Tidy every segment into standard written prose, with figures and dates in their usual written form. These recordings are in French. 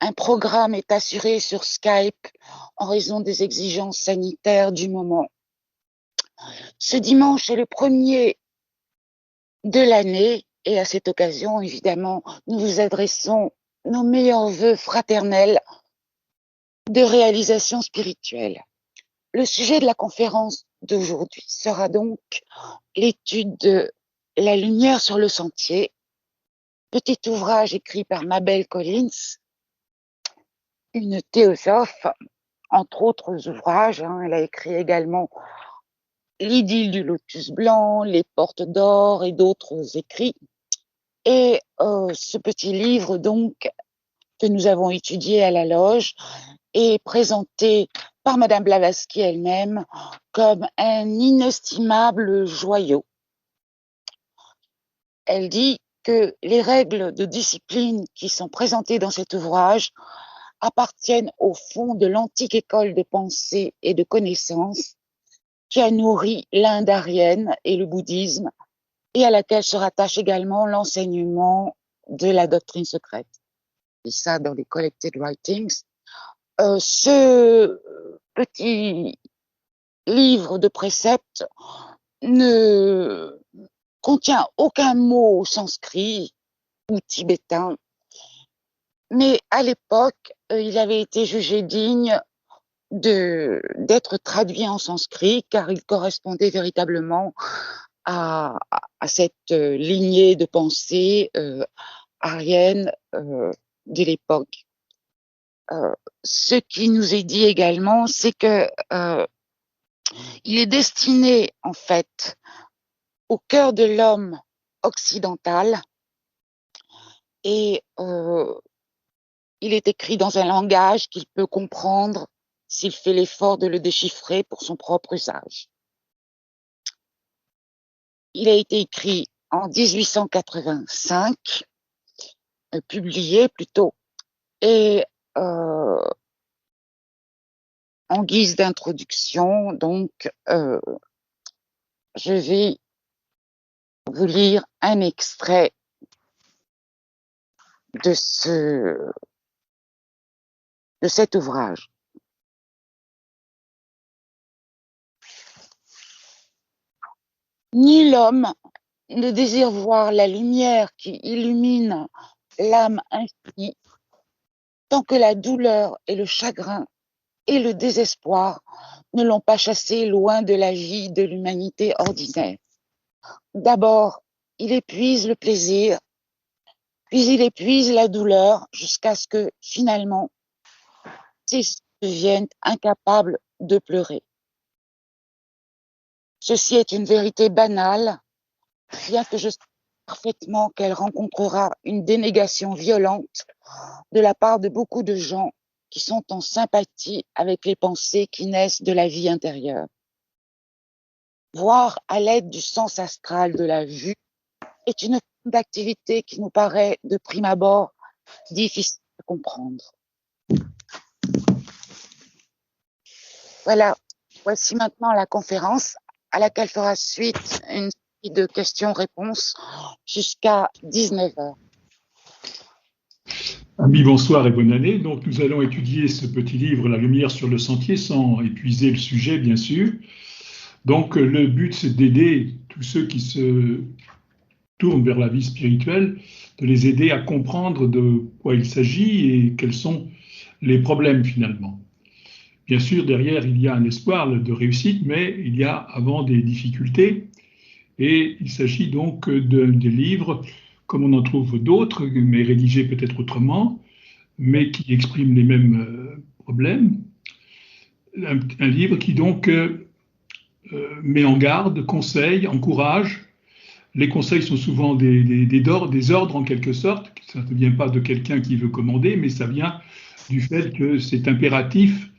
un programme est assuré sur Skype en raison des exigences sanitaires du moment. Ce dimanche est le premier de l'année et à cette occasion, évidemment, nous vous adressons nos meilleurs vœux fraternels de réalisation spirituelle. Le sujet de la conférence d'aujourd'hui sera donc l'étude de La lumière sur le sentier, petit ouvrage écrit par Mabel Collins, une théosophe, entre autres ouvrages. Elle a écrit également L'idylle du lotus blanc, Les portes d'or et d'autres écrits. Et ce petit livre, donc, que nous avons étudié à la loge, est présenté par Madame Blavatsky elle-même comme un inestimable joyau. Elle dit que les règles de discipline qui sont présentées dans cet ouvrage appartiennent au fond de l'antique école de pensée et de connaissance qui a nourri l'Inde aryenne et le bouddhisme, et à laquelle se rattache également l'enseignement de la doctrine secrète. Et ça dans les Collected Writings. Ce petit livre de préceptes ne contient aucun mot sanskrit ou tibétain, mais à l'époque, il avait été jugé digne d'être traduit en sanskrit car il correspondait véritablement à cette lignée de pensée aryenne de l'époque. Ce qui nous est dit également, c'est que il est destiné en fait au cœur de l'homme occidental et il est écrit dans un langage qu'il peut comprendre s'il fait l'effort de le déchiffrer pour son propre usage. Il a été écrit en 1885, publié plutôt, et en guise d'introduction, donc, je vais vous lire un extrait de cet ouvrage. Ni l'homme ne désire voir la lumière qui illumine l'âme infinie tant que la douleur et le chagrin et le désespoir ne l'ont pas chassé loin de la vie de l'humanité ordinaire. D'abord, il épuise le plaisir, puis il épuise la douleur jusqu'à ce que, finalement, ses deviennent incapables de pleurer. Ceci est une vérité banale, bien que je sais parfaitement qu'elle rencontrera une dénégation violente de la part de beaucoup de gens qui sont en sympathie avec les pensées qui naissent de la vie intérieure. Voir à l'aide du sens astral de la vue est une forme d'activité qui nous paraît de prime abord difficile à comprendre. Voilà, voici maintenant la conférence à laquelle fera suite une série de questions-réponses jusqu'à 19h. Amis, bonsoir et bonne année. Donc, nous allons étudier ce petit livre, La lumière sur le sentier, sans épuiser le sujet, bien sûr. Donc, le but, c'est d'aider tous ceux qui se tournent vers la vie spirituelle, de les aider à comprendre de quoi il s'agit et quels sont les problèmes, finalement. Bien sûr, derrière, il y a un espoir de réussite, mais il y a avant des difficultés. Et il s'agit donc de livres, comme on en trouve d'autres, mais rédigés peut-être autrement, mais qui expriment les mêmes problèmes. Un livre qui donc met en garde, conseille, encourage. Les conseils sont souvent des ordres en quelque sorte. Ça ne vient pas de quelqu'un qui veut commander, mais ça vient du fait que c'est impératif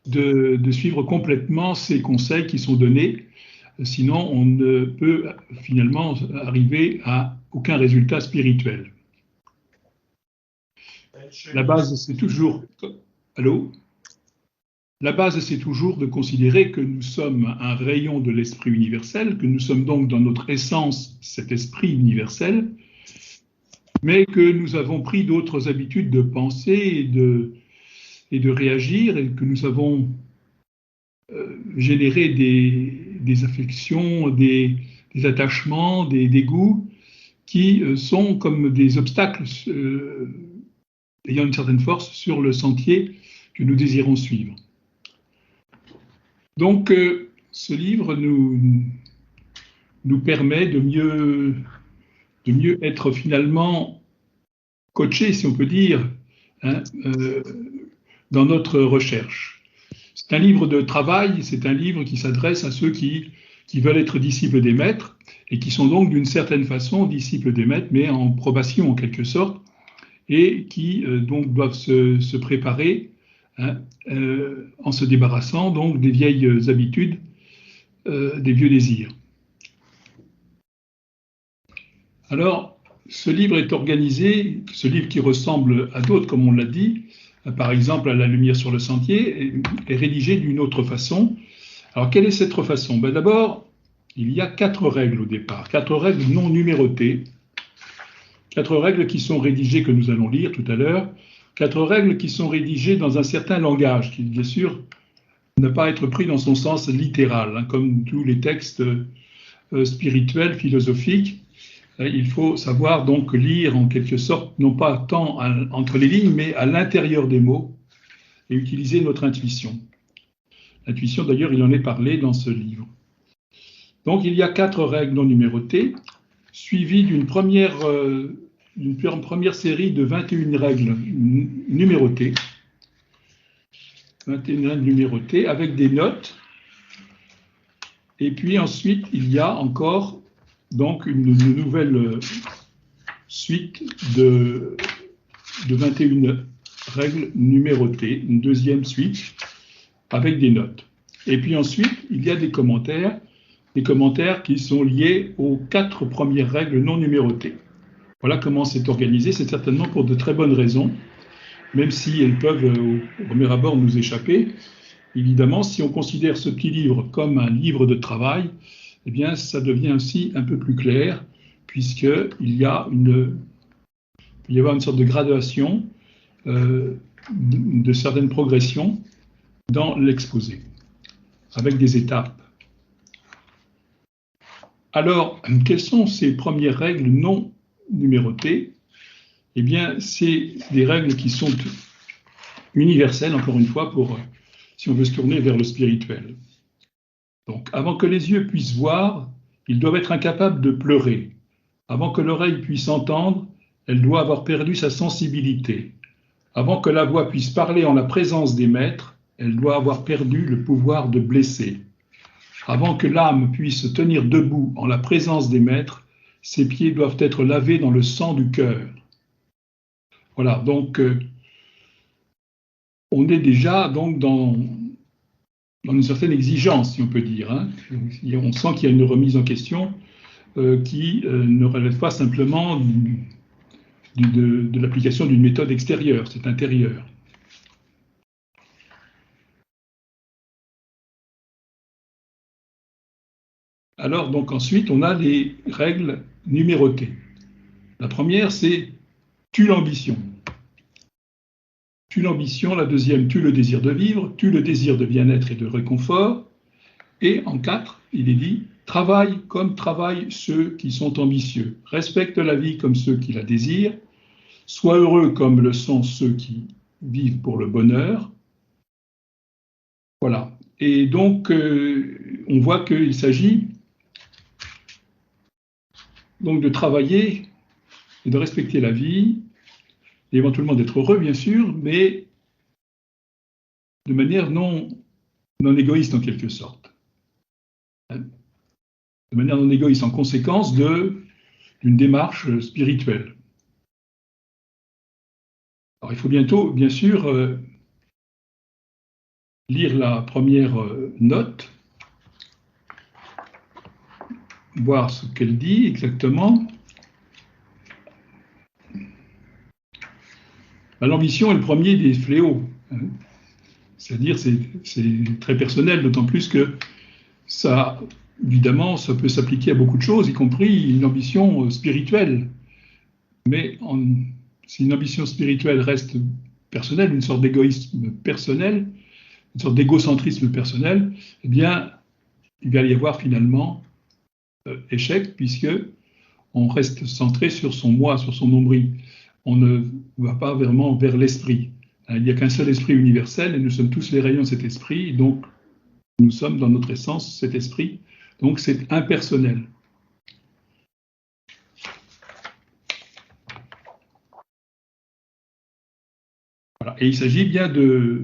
de suivre complètement ces conseils qui sont donnés. Sinon, on ne peut finalement arriver à aucun résultat spirituel. La base, c'est toujours... Allô ? La base, c'est toujours de considérer que nous sommes un rayon de l'esprit universel, que nous sommes donc dans notre essence cet esprit universel, mais que nous avons pris d'autres habitudes de penser et de réagir, et que nous avons généré des affections, des attachements, des goûts qui sont comme des obstacles ayant une certaine force sur le sentier que nous désirons suivre. Donc, ce livre nous permet de mieux être finalement coaché, si on peut dire, hein, dans notre recherche. C'est un livre de travail, c'est un livre qui s'adresse à ceux qui veulent être disciples des maîtres et qui sont donc d'une certaine façon disciples des maîtres, mais en probation en quelque sorte, et qui donc doivent se préparer, hein, en se débarrassant donc des vieilles habitudes, des vieux désirs. Alors, ce livre est organisé, ce livre qui ressemble à d'autres, comme on l'a dit, par exemple à La lumière sur le sentier, est rédigé d'une autre façon. Alors, quelle est cette façon? D'abord, il y a 4 règles au départ, 4 règles non numérotées, 4 règles qui sont rédigées, que nous allons lire tout à l'heure, 4 règles qui sont rédigées dans un certain langage, qui, bien sûr, ne pas être pris dans son sens littéral, hein, comme tous les textes spirituels, philosophiques. Il faut savoir donc lire en quelque sorte, non pas tant entre les lignes, mais à l'intérieur des mots, et utiliser notre intuition. L'intuition, d'ailleurs, il en est parlé dans ce livre. Donc, il y a 4 règles non numérotées, suivies d'une première série de 21 règles numérotées, 21 règles numérotées avec des notes. Et puis ensuite, il y a encore donc une nouvelle suite de 21 règles numérotées, une deuxième suite avec des notes. Et puis ensuite, il y a des commentaires qui sont liés aux 4 premières règles non numérotées. Voilà comment c'est organisé. C'est certainement pour de très bonnes raisons, même si elles peuvent au premier abord nous échapper. Évidemment, si on considère ce petit livre comme un livre de travail, eh bien, ça devient aussi un peu plus clair, puisqu'il y a une sorte de gradation, de certaines progressions dans l'exposé, avec des étapes. Alors, quelles sont ces premières règles non numérotées? Eh bien, c'est des règles qui sont universelles, encore une fois, si on veut se tourner vers le spirituel. Donc, avant que les yeux puissent voir, ils doivent être incapables de pleurer. Avant que l'oreille puisse entendre, elle doit avoir perdu sa sensibilité. Avant que la voix puisse parler en la présence des maîtres, elle doit avoir perdu le pouvoir de blesser. Avant que l'âme puisse se tenir debout en la présence des maîtres, ses pieds doivent être lavés dans le sang du cœur. Voilà, donc on est déjà donc dans une certaine exigence, si on peut dire, hein. On sent qu'il y a une remise en question qui ne relève pas simplement de l'application d'une méthode extérieure, c'est intérieur. Alors, donc ensuite, on a les règles numérotées. La première, c'est tue l'ambition. Tue l'ambition. La deuxième, tue le désir de vivre, tue le désir de bien-être et de réconfort. Et en 4, il est dit, travaille comme travaillent ceux qui sont ambitieux. Respecte la vie comme ceux qui la désirent. Sois heureux comme le sont ceux qui vivent pour le bonheur. Voilà. Et donc, on voit qu'il s'agit donc de travailler et de respecter la vie, et éventuellement d'être heureux, bien sûr, mais de manière non égoïste en quelque sorte. De manière non égoïste, en conséquence d'une démarche spirituelle. Alors, il faut bientôt, bien sûr, lire la première note, voir ce qu'elle dit exactement. L'ambition est le premier des fléaux. C'est-à-dire, c'est très personnel, d'autant plus que ça, évidemment, ça peut s'appliquer à beaucoup de choses, y compris une ambition spirituelle. Mais si une ambition spirituelle reste personnelle, une sorte d'égoïsme personnel, une sorte d'égocentrisme personnel, eh bien, il va y avoir finalement échec, puisque on reste centré sur son moi, sur son nombril. On ne va pas vraiment vers l'esprit. Il n'y a qu'un seul esprit universel et nous sommes tous les rayons de cet esprit. Donc, nous sommes dans notre essence cet esprit. Donc, c'est impersonnel. Voilà. Et il s'agit bien de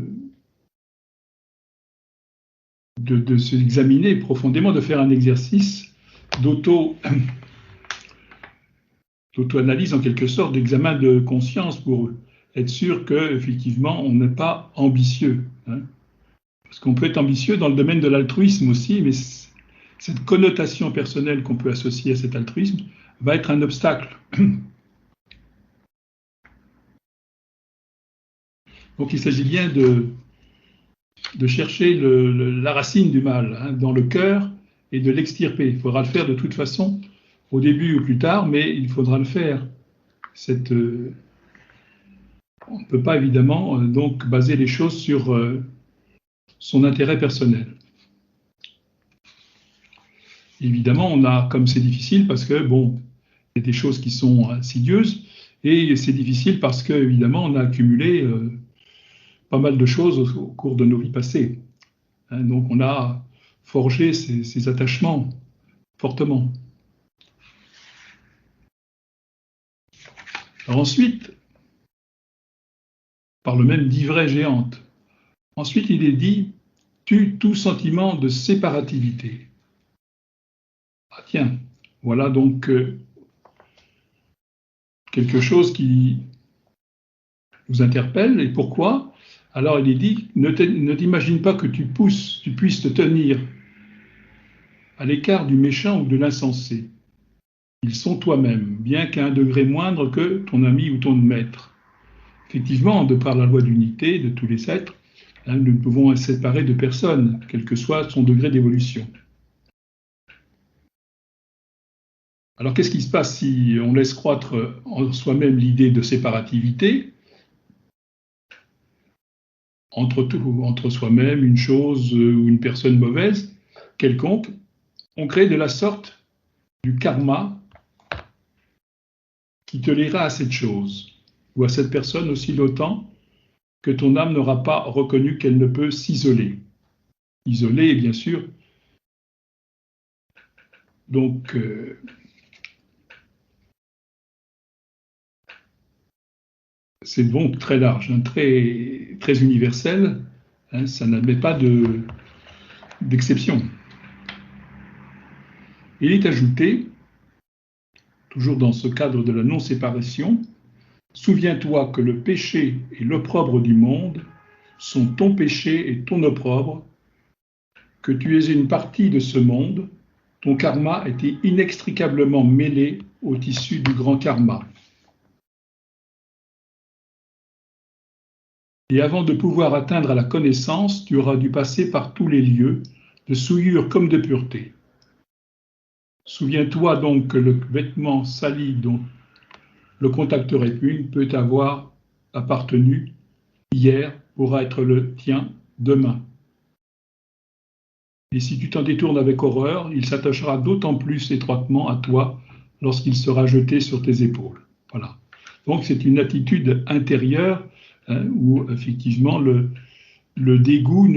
s'examiner profondément, de faire un exercice d'auto-analyse en quelque sorte, d'examen de conscience pour être sûr qu'effectivement on n'est pas ambitieux. Hein. Parce qu'on peut être ambitieux dans le domaine de l'altruisme aussi, mais cette connotation personnelle qu'on peut associer à cet altruisme va être un obstacle. Donc il s'agit bien de chercher la racine du mal hein, dans le cœur et de l'extirper. Il faudra le faire de toute façon, au début ou plus tard, mais il faudra le faire. On ne peut pas évidemment donc baser les choses sur son intérêt personnel. Évidemment, comme c'est difficile parce que bon, il y a des choses qui sont insidieuses et c'est difficile parce que évidemment on a accumulé pas mal de choses au cours de nos vies passées. Hein, donc on a forgé ces attachements fortement. Alors ensuite, par le même d'ivraie géante. Ensuite, il est dit tue tout sentiment de séparativité. Ah tiens, voilà donc quelque chose qui nous interpelle. Et pourquoi? Alors il est dit ne t'imagine pas que tu puisses te tenir à l'écart du méchant ou de l'insensé. Ils sont toi-même, bien qu'à un degré moindre que ton ami ou ton maître. Effectivement, de par la loi d'unité de tous les êtres, hein, nous ne pouvons être séparés de personne, quel que soit son degré d'évolution. Alors qu'est-ce qui se passe si on laisse croître en soi-même l'idée de séparativité entre soi-même, une chose ou une personne mauvaise, quelconque, on crée de la sorte du karma qui te liera à cette chose ou à cette personne aussi longtemps que ton âme n'aura pas reconnu qu'elle ne peut s'isoler. Isoler, bien sûr. Donc, c'est donc très large, hein, très, très universel. Hein, ça n'admet pas d'exception. Il est ajouté, toujours dans ce cadre de la non-séparation, souviens-toi que le péché et l'opprobre du monde sont ton péché et ton opprobre, que tu es une partie de ce monde, ton karma était inextricablement mêlé au tissu du grand karma. Et avant de pouvoir atteindre à la connaissance, tu auras dû passer par tous les lieux, de souillure comme de pureté. Souviens-toi donc que le vêtement sali dont le contact répugne peut avoir appartenu hier pourra être le tien demain. Et si tu t'en détournes avec horreur, il s'attachera d'autant plus étroitement à toi lorsqu'il sera jeté sur tes épaules. Voilà. Donc c'est une attitude intérieure hein, où effectivement le dégoût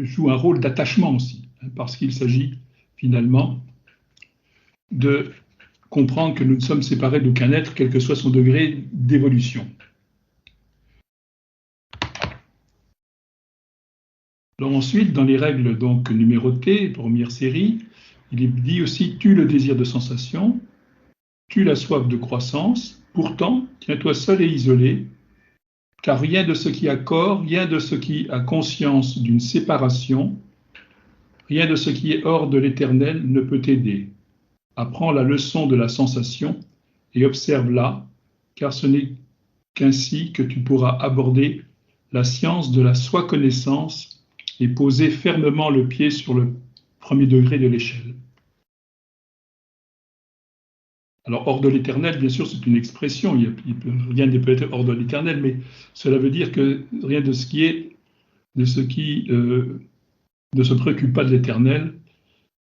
joue un rôle d'attachement aussi, hein, parce qu'il s'agit finalement de comprendre que nous ne sommes séparés d'aucun être, quel que soit son degré d'évolution. Alors ensuite, dans les règles donc numérotées, première série, il est dit aussi tue le désir de sensation, tue la soif de croissance, pourtant tiens-toi seul et isolé, car rien de ce qui a corps, rien de ce qui a conscience d'une séparation, rien de ce qui est hors de l'éternel ne peut t'aider. Apprends la leçon de la sensation et observe-la, car ce n'est qu'ainsi que tu pourras aborder la science de la soi-connaissance et poser fermement le pied sur le premier degré de l'échelle. Alors, hors de l'éternel, bien sûr, c'est une expression, rien ne peut être hors de l'éternel, mais cela veut dire que rien de ce qui ne se préoccupe pas de l'éternel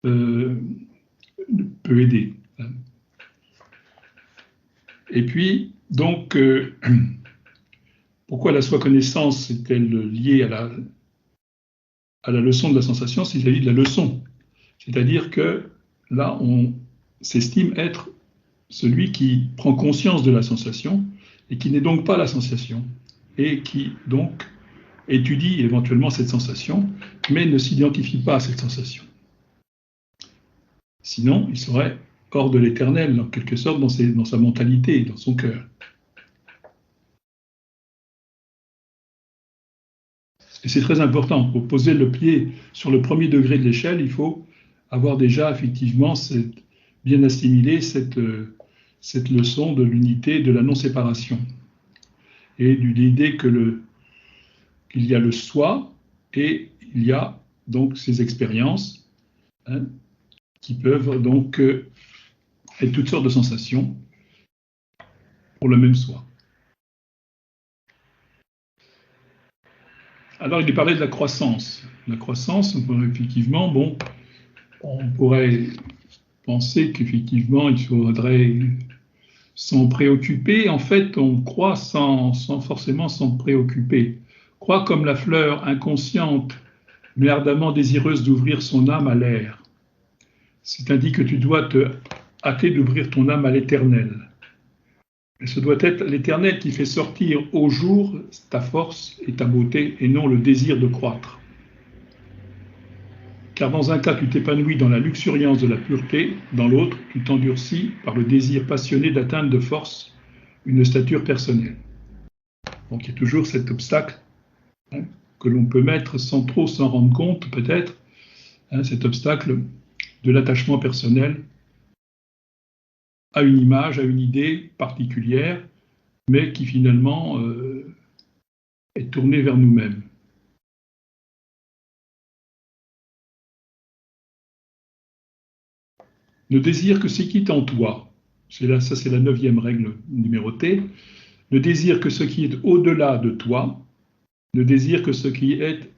peut aider. Et puis, donc, pourquoi la soi-connaissance est-elle liée à la leçon de la sensation? C'est vis-à-vis de la leçon. C'est-à-dire que là, on s'estime être celui qui prend conscience de la sensation et qui n'est donc pas la sensation et qui donc étudie éventuellement cette sensation, mais ne s'identifie pas à cette sensation. Sinon, il serait hors de l'éternel, en quelque sorte, dans sa mentalité, dans son cœur. Et c'est très important. Pour poser le pied sur le premier degré de l'échelle, il faut avoir déjà effectivement bien assimilé cette leçon de l'unité, de la non-séparation. Et de l'idée qu'il y a le soi et il y a donc ces expériences qui peuvent donc être toutes sortes de sensations pour le même soi. Alors, il est parlé de la croissance. La croissance, effectivement, on pourrait penser qu'effectivement, il faudrait s'en préoccuper. En fait, on croit sans forcément s'en préoccuper. Croit comme la fleur inconsciente, mais ardemment désireuse d'ouvrir son âme à l'air. C'est-à-dire que tu dois te hâter d'ouvrir ton âme à l'éternel. Et ce doit être l'éternel qui fait sortir au jour ta force et ta beauté, et non le désir de croître. Car dans un cas, tu t'épanouis dans la luxuriance de la pureté, dans l'autre, tu t'endurcis par le désir passionné d'atteindre de force une stature personnelle. Donc il y a toujours cet obstacle que l'on peut mettre sans trop s'en rendre compte, peut-être, cet obstacle de l'attachement personnel à une image, à une idée particulière, mais qui finalement est tournée vers nous-mêmes. Ne désire que ce qui est en toi. Ça, c'est la 9e règle numérotée. Ne désire que ce qui est au-delà de toi. Ne désire que ce qui est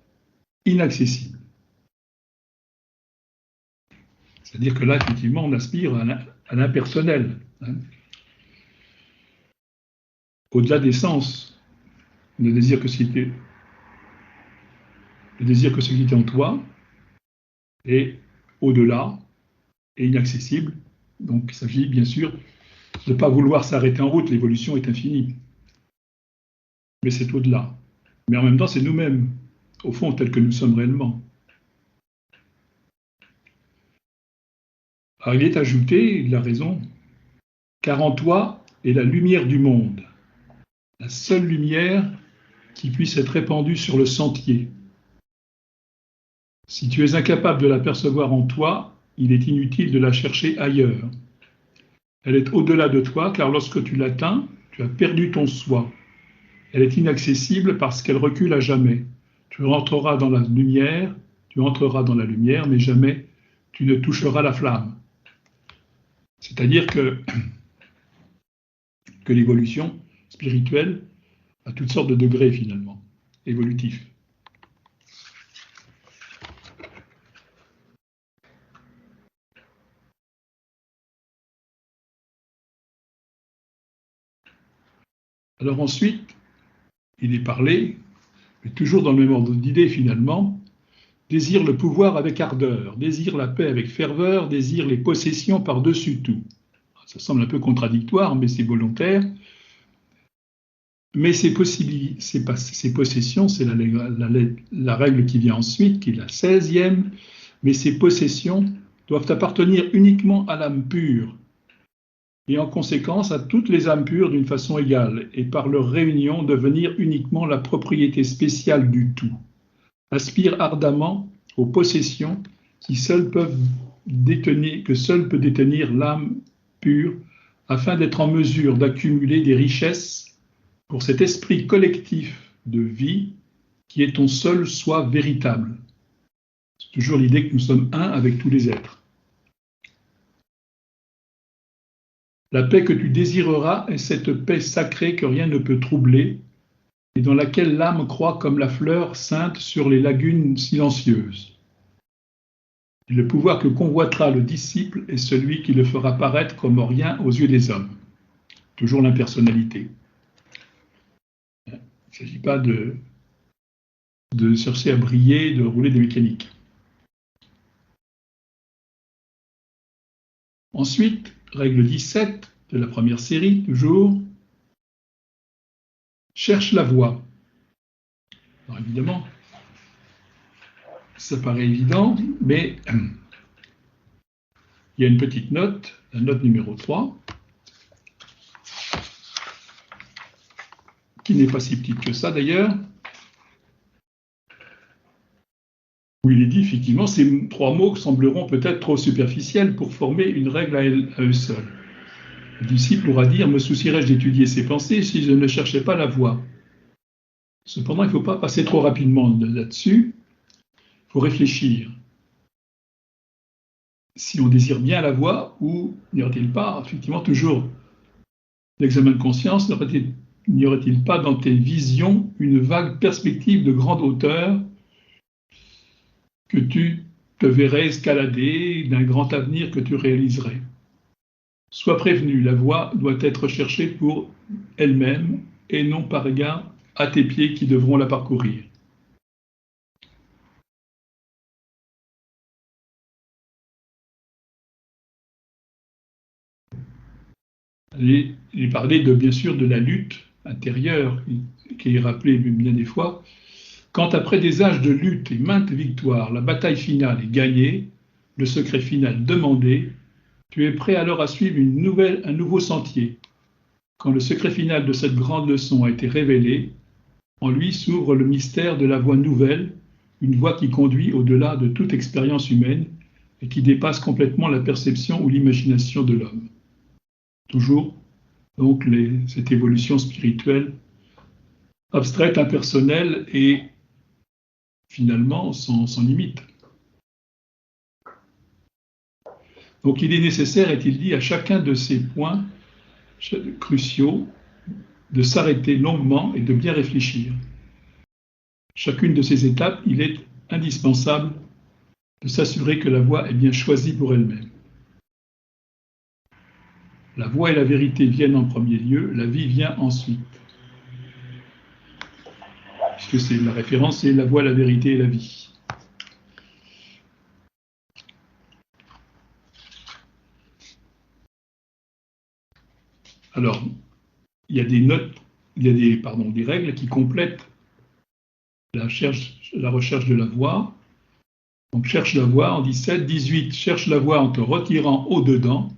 inaccessible. C'est-à-dire que là, effectivement, on aspire à l'impersonnel. Au-delà des sens. Ne désire que ce qui est en toi est au-delà et inaccessible. Donc, il s'agit bien sûr de ne pas vouloir s'arrêter en route. L'évolution est infinie. Mais c'est au-delà. Mais en même temps, c'est nous-mêmes, au fond, tels que nous sommes réellement. Alors, il est ajouté, il a raison, car en toi est la lumière du monde, la seule lumière qui puisse être répandue sur le sentier. Si tu es incapable de la percevoir en toi, il est inutile de la chercher ailleurs. Elle est au-delà de toi, car lorsque tu l'atteins, tu as perdu ton soi. Elle est inaccessible parce qu'elle recule à jamais. Tu entreras dans la lumière, mais jamais tu ne toucheras la flamme. C'est-à-dire que l'évolution spirituelle a toutes sortes de degrés finalement, évolutifs. Alors ensuite, il est parlé, mais toujours dans le même ordre d'idée finalement, désire le pouvoir avec ardeur, désire la paix avec ferveur, désire les possessions par-dessus tout. Ça semble un peu contradictoire, mais c'est volontaire. Mais ces possessions, c'est la règle qui vient ensuite, qui est la 16e, mais ces possessions doivent appartenir uniquement à l'âme pure, et en conséquence à toutes les âmes pures d'une façon égale, et par leur réunion devenir uniquement la propriété spéciale du tout. Aspire ardemment aux possessions que seul peut détenir l'âme pure, afin d'être en mesure d'accumuler des richesses pour cet esprit collectif de vie qui est ton seul soi véritable. C'est toujours l'idée que nous sommes un avec tous les êtres. La paix que tu désireras est cette paix sacrée que rien ne peut troubler et dans laquelle l'âme croît comme la fleur sainte sur les lagunes silencieuses. Et le pouvoir que convoitera le disciple est celui qui le fera paraître comme rien aux yeux des hommes. Toujours l'impersonnalité. Il ne s'agit pas de chercher à briller, de rouler des mécaniques. Ensuite, règle 17 de la première série, toujours, cherche la voie. Alors évidemment, ça paraît évident, mais il y a une petite note, la note numéro 3, qui n'est pas si petite que ça d'ailleurs, où il est dit effectivement, ces 3 mots sembleront peut-être trop superficiels pour former une règle à eux seuls. Le disciple pourra dire, me soucierais-je d'étudier ces pensées si je ne cherchais pas la voie? Cependant, il ne faut pas passer trop rapidement là-dessus, il faut réfléchir. Si on désire bien la voie, ou n'y aurait-il pas, effectivement, toujours l'examen de conscience, n'y aurait-il pas dans tes visions une vague perspective de grande hauteur que tu te verrais escalader, d'un grand avenir que tu réaliserais? Sois prévenu, la voie doit être cherchée pour elle-même et non par égard à tes pieds qui devront la parcourir. Il parlait bien sûr de la lutte intérieure, qui est rappelée bien des fois. Quand après des âges de lutte et maintes victoires, la bataille finale est gagnée, le secret final demandé, tu es prêt alors à suivre un nouveau sentier. Quand le secret final de cette grande leçon a été révélé, en lui s'ouvre le mystère de la voie nouvelle, une voie qui conduit au-delà de toute expérience humaine et qui dépasse complètement la perception ou l'imagination de l'homme. Toujours, donc, cette évolution spirituelle abstraite, impersonnelle et finalement sans limite. Donc il est nécessaire, est-il dit, à chacun de ces points cruciaux de s'arrêter longuement et de bien réfléchir. Chacune de ces étapes, il est indispensable de s'assurer que la voie est bien choisie pour elle-même. La voie et la vérité viennent en premier lieu, la vie vient ensuite. Puisque la référence, c'est la voie, la vérité et la vie. Alors, il y a des règles qui complètent la recherche de la voie. Donc, cherche la voie en 17. 18, cherche la voie en te retirant au-dedans.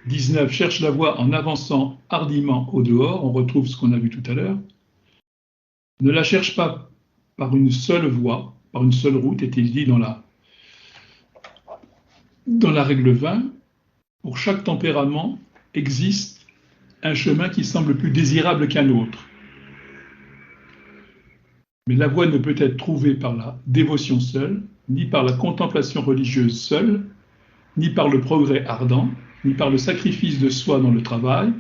19, cherche la voie en avançant hardiment au-dehors. On retrouve ce qu'on a vu tout à l'heure. Ne la cherche pas par une seule voie, par une seule route, est-il dit dans la règle 20. Pour chaque tempérament existe un chemin qui semble plus désirable qu'un autre. Mais la voie ne peut être trouvée par la dévotion seule, ni par la contemplation religieuse seule, ni par le progrès ardent, ni par le sacrifice de soi dans le travail,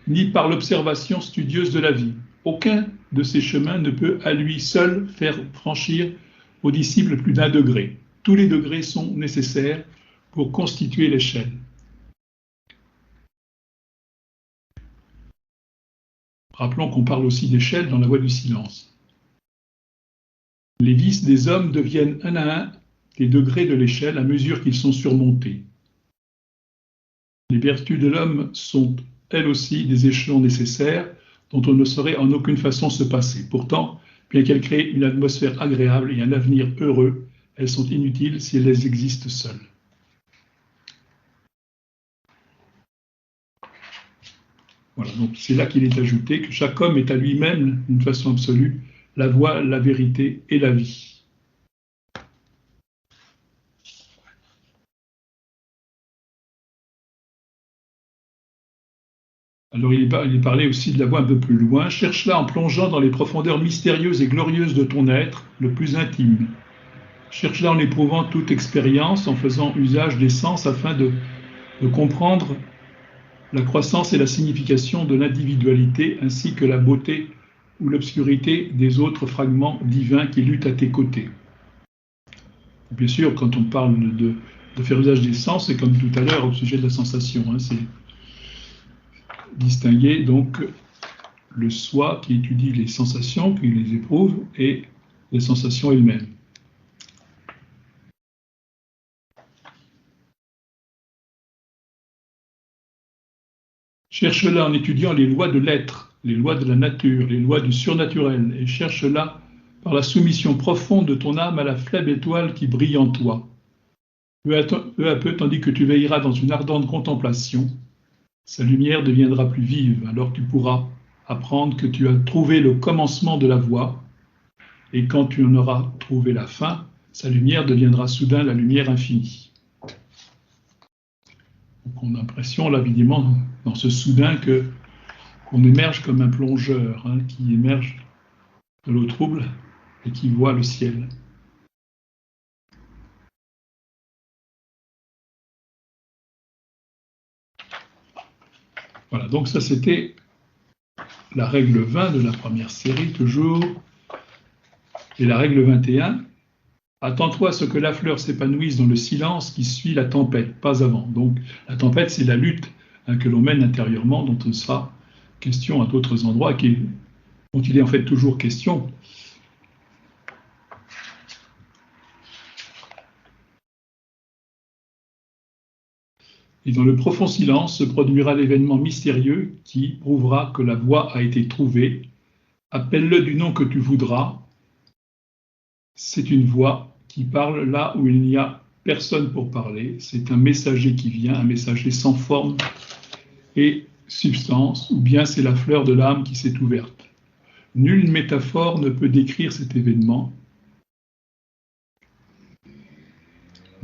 ni par l'observation studieuse de la vie. Aucun de ces chemins ne peut à lui seul faire franchir aux disciples plus d'un degré. Tous les degrés sont nécessaires pour constituer l'échelle. Rappelons qu'on parle aussi d'échelle dans la voie du silence. Les vices des hommes deviennent un à un les degrés de l'échelle à mesure qu'ils sont surmontés. Les vertus de l'homme sont elles aussi des échelons nécessaires dont on ne saurait en aucune façon se passer. Pourtant, bien qu'elles créent une atmosphère agréable et un avenir heureux, elles sont inutiles si elles existent seules. Voilà, donc c'est là qu'il est ajouté que chaque homme est à lui-même, d'une façon absolue, la voie, la vérité et la vie. Alors il est parlé aussi de la voie un peu plus loin. Cherche-la en plongeant dans les profondeurs mystérieuses et glorieuses de ton être, le plus intime. Cherche-la en éprouvant toute expérience, en faisant usage des sens afin de comprendre la croissance et la signification de l'individualité ainsi que la beauté ou l'obscurité des autres fragments divins qui luttent à tes côtés. Bien sûr, quand on parle de faire usage des sens, c'est comme tout à l'heure au sujet de la sensation, hein, c'est distinguer donc le soi qui étudie les sensations, qui les éprouve, et les sensations elles-mêmes. Cherche-la en étudiant les lois de l'être, les lois de la nature, les lois du surnaturel, et cherche-la par la soumission profonde de ton âme à la faible étoile qui brille en toi. Peu à peu, tandis que tu veilleras dans une ardente contemplation, sa lumière deviendra plus vive, alors tu pourras apprendre que tu as trouvé le commencement de la voie, et quand tu en auras trouvé la fin, sa lumière deviendra soudain la lumière infinie. Donc on a l'impression, là, évidemment, dans ce soudain, qu'on émerge comme un plongeur, hein, qui émerge de l'eau trouble et qui voit le ciel. Voilà, donc ça c'était la règle 20 de la première série, toujours. Et la règle 21, attends-toi à ce que la fleur s'épanouisse dans le silence qui suit la tempête, pas avant. Donc la tempête, c'est la lutte, hein, que l'on mène intérieurement, dont on sera question à d'autres endroits, dont il est en fait toujours question. Et dans le profond silence se produira l'événement mystérieux qui prouvera que la voie a été trouvée. Appelle-le du nom que tu voudras. C'est une voix qui parle là où il n'y a personne pour parler. C'est un messager qui vient, un messager sans forme et substance, ou bien c'est la fleur de l'âme qui s'est ouverte. Nulle métaphore ne peut décrire cet événement,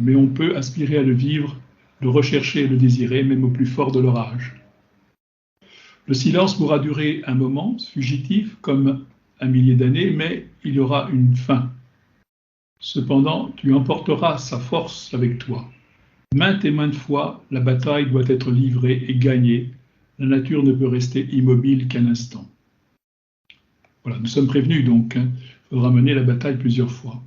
mais on peut aspirer à le vivre, le rechercher et le désirer, même au plus fort de l'orage. Le silence pourra durer un moment, fugitif, comme un millier d'années, mais il aura une fin. Cependant, tu emporteras sa force avec toi. Maintes et maintes fois, la bataille doit être livrée et gagnée. La nature ne peut rester immobile qu'un instant. Voilà, nous sommes prévenus donc, hein. Il faudra mener la bataille plusieurs fois.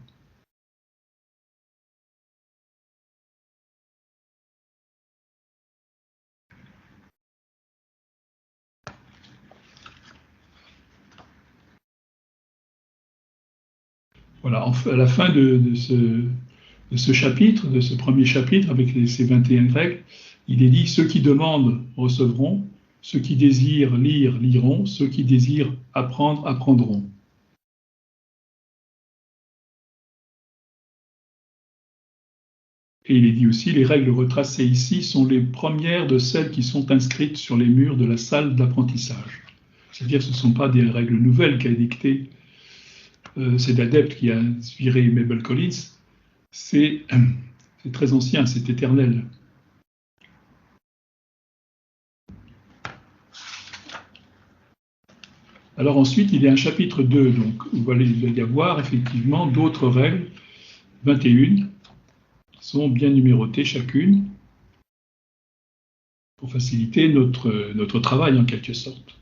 Voilà, à la fin de ce chapitre, de ce premier chapitre, avec ces 21 règles, il est dit « Ceux qui demandent recevront, ceux qui désirent lire liront, ceux qui désirent apprendre apprendront. » Et il est dit aussi « Les règles retracées ici sont les premières de celles qui sont inscrites sur les murs de la salle d'apprentissage. » C'est-à-dire que ce ne sont pas des règles nouvelles qu'a dictées cet adepte qui a inspiré Mabel Collins. C'est très ancien, c'est éternel. Alors ensuite, il y a un chapitre 2, donc il va y avoir effectivement d'autres règles, 21, qui sont bien numérotées chacune, pour faciliter notre travail en quelque sorte.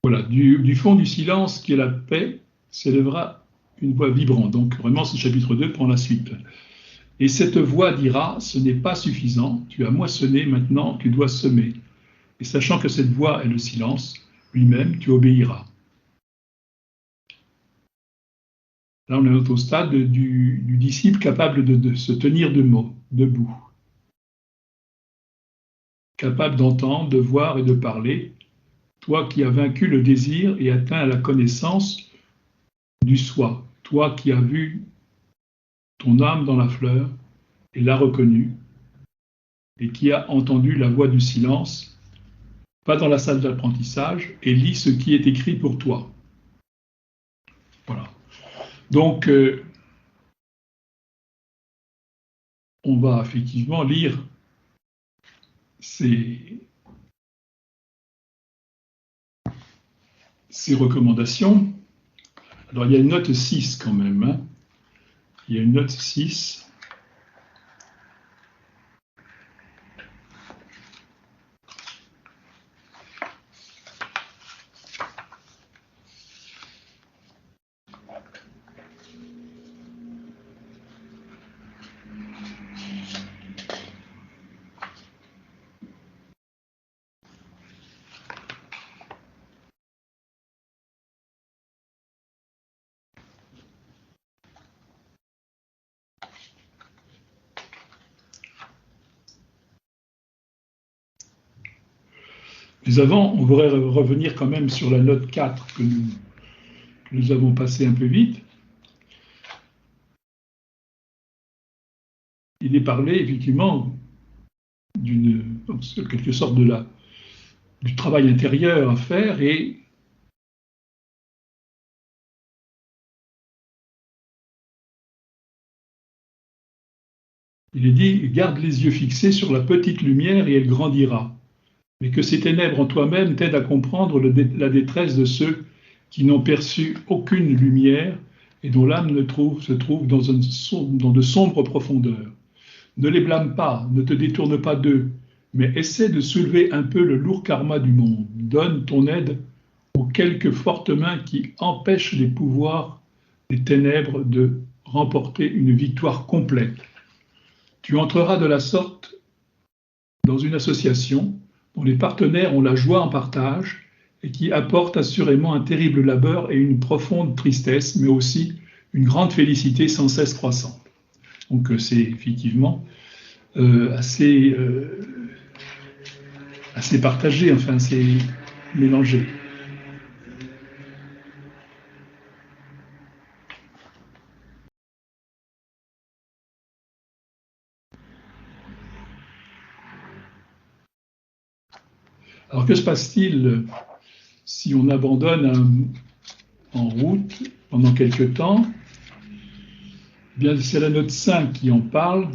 Voilà, du fond du silence qui est la paix, s'élèvera une voix vibrante. Donc vraiment, ce chapitre 2 prend la suite. Et cette voix dira, ce n'est pas suffisant, tu as moissonné, maintenant tu dois semer. Et sachant que cette voix est le silence, lui-même, tu obéiras. Là, on est au stade du disciple capable de se tenir debout. Capable d'entendre, de voir et de parler. Toi qui as vaincu le désir et atteint à la connaissance du soi. Toi qui as vu ton âme dans la fleur et l'as reconnue. Et qui as entendu la voix du silence. Va dans la salle d'apprentissage et lis ce qui est écrit pour toi. Voilà. Donc, on va effectivement lire ces recommandations. Alors, il y a une note 6 quand même. Hein. Il y a une note 6. Mais avant, on voudrait revenir quand même sur la note 4 que nous avons passée un peu vite. Il est parlé effectivement en quelque sorte du travail intérieur à faire et il est dit « Garde les yeux fixés sur la petite lumière et elle grandira ». Mais que ces ténèbres en toi-même t'aident à comprendre la détresse de ceux qui n'ont perçu aucune lumière et dont l'âme se trouve dans de sombres profondeurs. Ne les blâme pas, ne te détourne pas d'eux, mais essaie de soulever un peu le lourd karma du monde. Donne ton aide aux quelques fortes mains qui empêchent les pouvoirs des ténèbres de remporter une victoire complète. Tu entreras de la sorte dans une association dont les partenaires ont la joie en partage et qui apporte assurément un terrible labeur et une profonde tristesse, mais aussi une grande félicité sans cesse croissante. Donc c'est effectivement assez partagé, enfin c'est mélangé. Alors que se passe-t-il si on abandonne en route pendant quelque temps? Eh bien, c'est la note 5 qui en parle.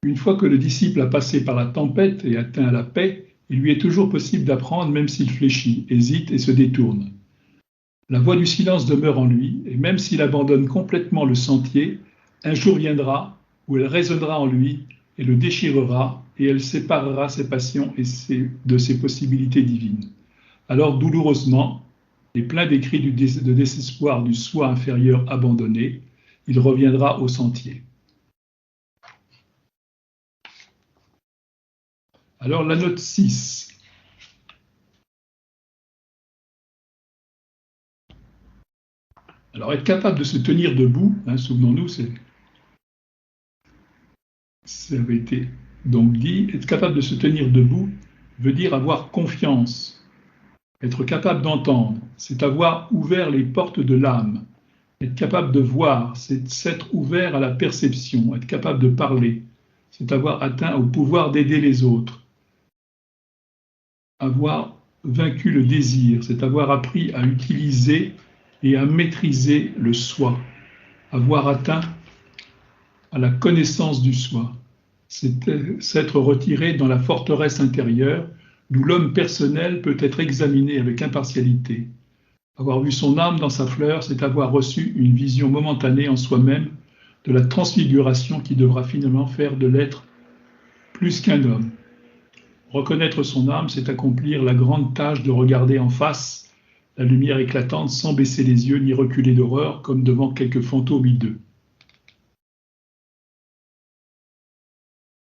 Une fois que le disciple a passé par la tempête et atteint la paix, il lui est toujours possible d'apprendre même s'il fléchit, hésite et se détourne. La voix du silence demeure en lui, et même s'il abandonne complètement le sentier, un jour viendra où elle résonnera en lui et le déchirera, et elle séparera ses passions de ses possibilités divines. Alors douloureusement, et plein des cris de désespoir du soi inférieur abandonné, il reviendra au sentier. Alors la note 6. Alors être capable de se tenir debout, souvenons-nous, ça avait été donc dit, être capable de se tenir debout veut dire avoir confiance. Être capable d'entendre, c'est avoir ouvert les portes de l'âme. Être capable de voir, c'est s'être ouvert à la perception. Être capable de parler, c'est avoir atteint au pouvoir d'aider les autres. Avoir vaincu le désir, c'est avoir appris à utiliser et à maîtriser le soi. Avoir atteint à la connaissance du soi. C'est s'être retiré dans la forteresse intérieure d'où l'homme personnel peut être examiné avec impartialité. Avoir vu son âme dans sa fleur, c'est avoir reçu une vision momentanée en soi-même de la transfiguration qui devra finalement faire de l'être plus qu'un homme. Reconnaître son âme, c'est accomplir la grande tâche de regarder en face la lumière éclatante sans baisser les yeux ni reculer d'horreur comme devant quelques fantômes hideux.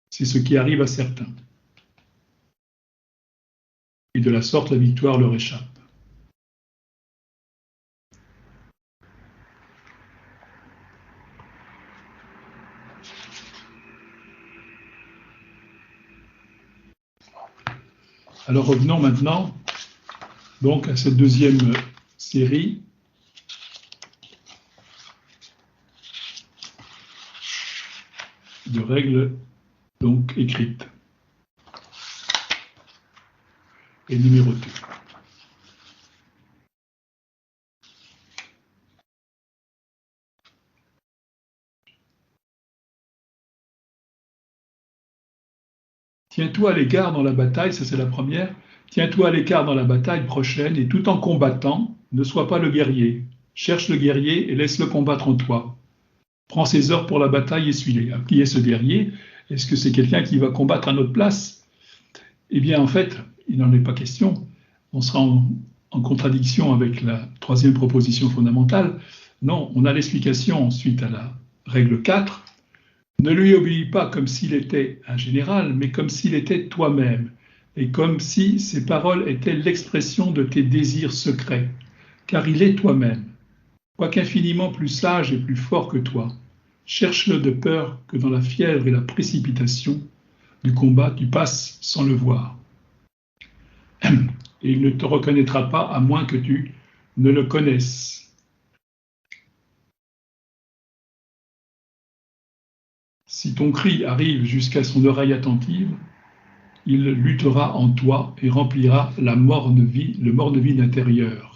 C'est ce qui arrive à certains. Et de la sorte, la victoire leur échappe. Alors revenons maintenant donc à cette deuxième série de règles donc écrites et numérotées. Tiens-toi à l'écart dans la bataille, ça c'est la première. Tiens-toi à l'écart dans la bataille prochaine et tout en combattant, ne sois pas le guerrier. Cherche le guerrier et laisse-le combattre en toi. Prends ses ordres pour la bataille et suis-les. Qui est ce guerrier? Est-ce que c'est quelqu'un qui va combattre à notre place? Eh bien, en fait, il n'en est pas question. On sera en contradiction avec la troisième proposition fondamentale. Non, on a l'explication suite à la règle 4. Ne lui obéis pas comme s'il était un général, mais comme s'il était toi-même, et comme si ses paroles étaient l'expression de tes désirs secrets, car il est toi-même. quoiqu'infiniment plus sage et plus fort que toi. Cherche-le de peur que dans la fièvre et la précipitation du combat, tu passes sans le voir. Et il ne te reconnaîtra pas à moins que tu ne le connaisses. Si ton cri arrive jusqu'à son oreille attentive, il luttera en toi et remplira le morne vide intérieur.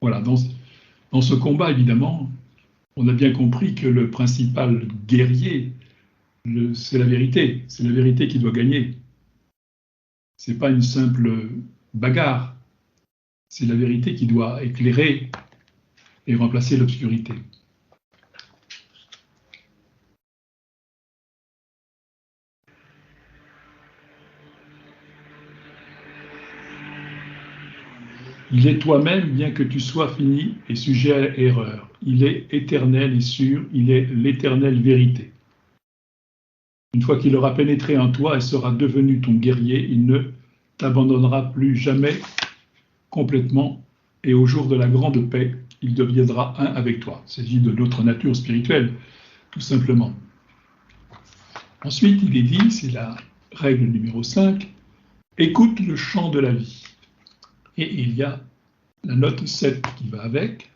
Voilà, dans ce combat, évidemment, on a bien compris que le principal guerrier, c'est la vérité. C'est la vérité qui doit gagner. Ce n'est pas une simple bagarre. C'est la vérité qui doit éclairer et remplacer l'obscurité. Il est toi-même, bien que tu sois fini et sujet à erreur. Il est éternel et sûr, il est l'éternelle vérité. Une fois qu'il aura pénétré en toi et sera devenu ton guerrier, il ne t'abandonnera plus jamais complètement, et au jour de la grande paix, il deviendra un avec toi. Il s'agit de notre nature spirituelle, tout simplement. Ensuite, il est dit, c'est la règle numéro 5, écoute le chant de la vie. Et il y a la note 7 qui va avec.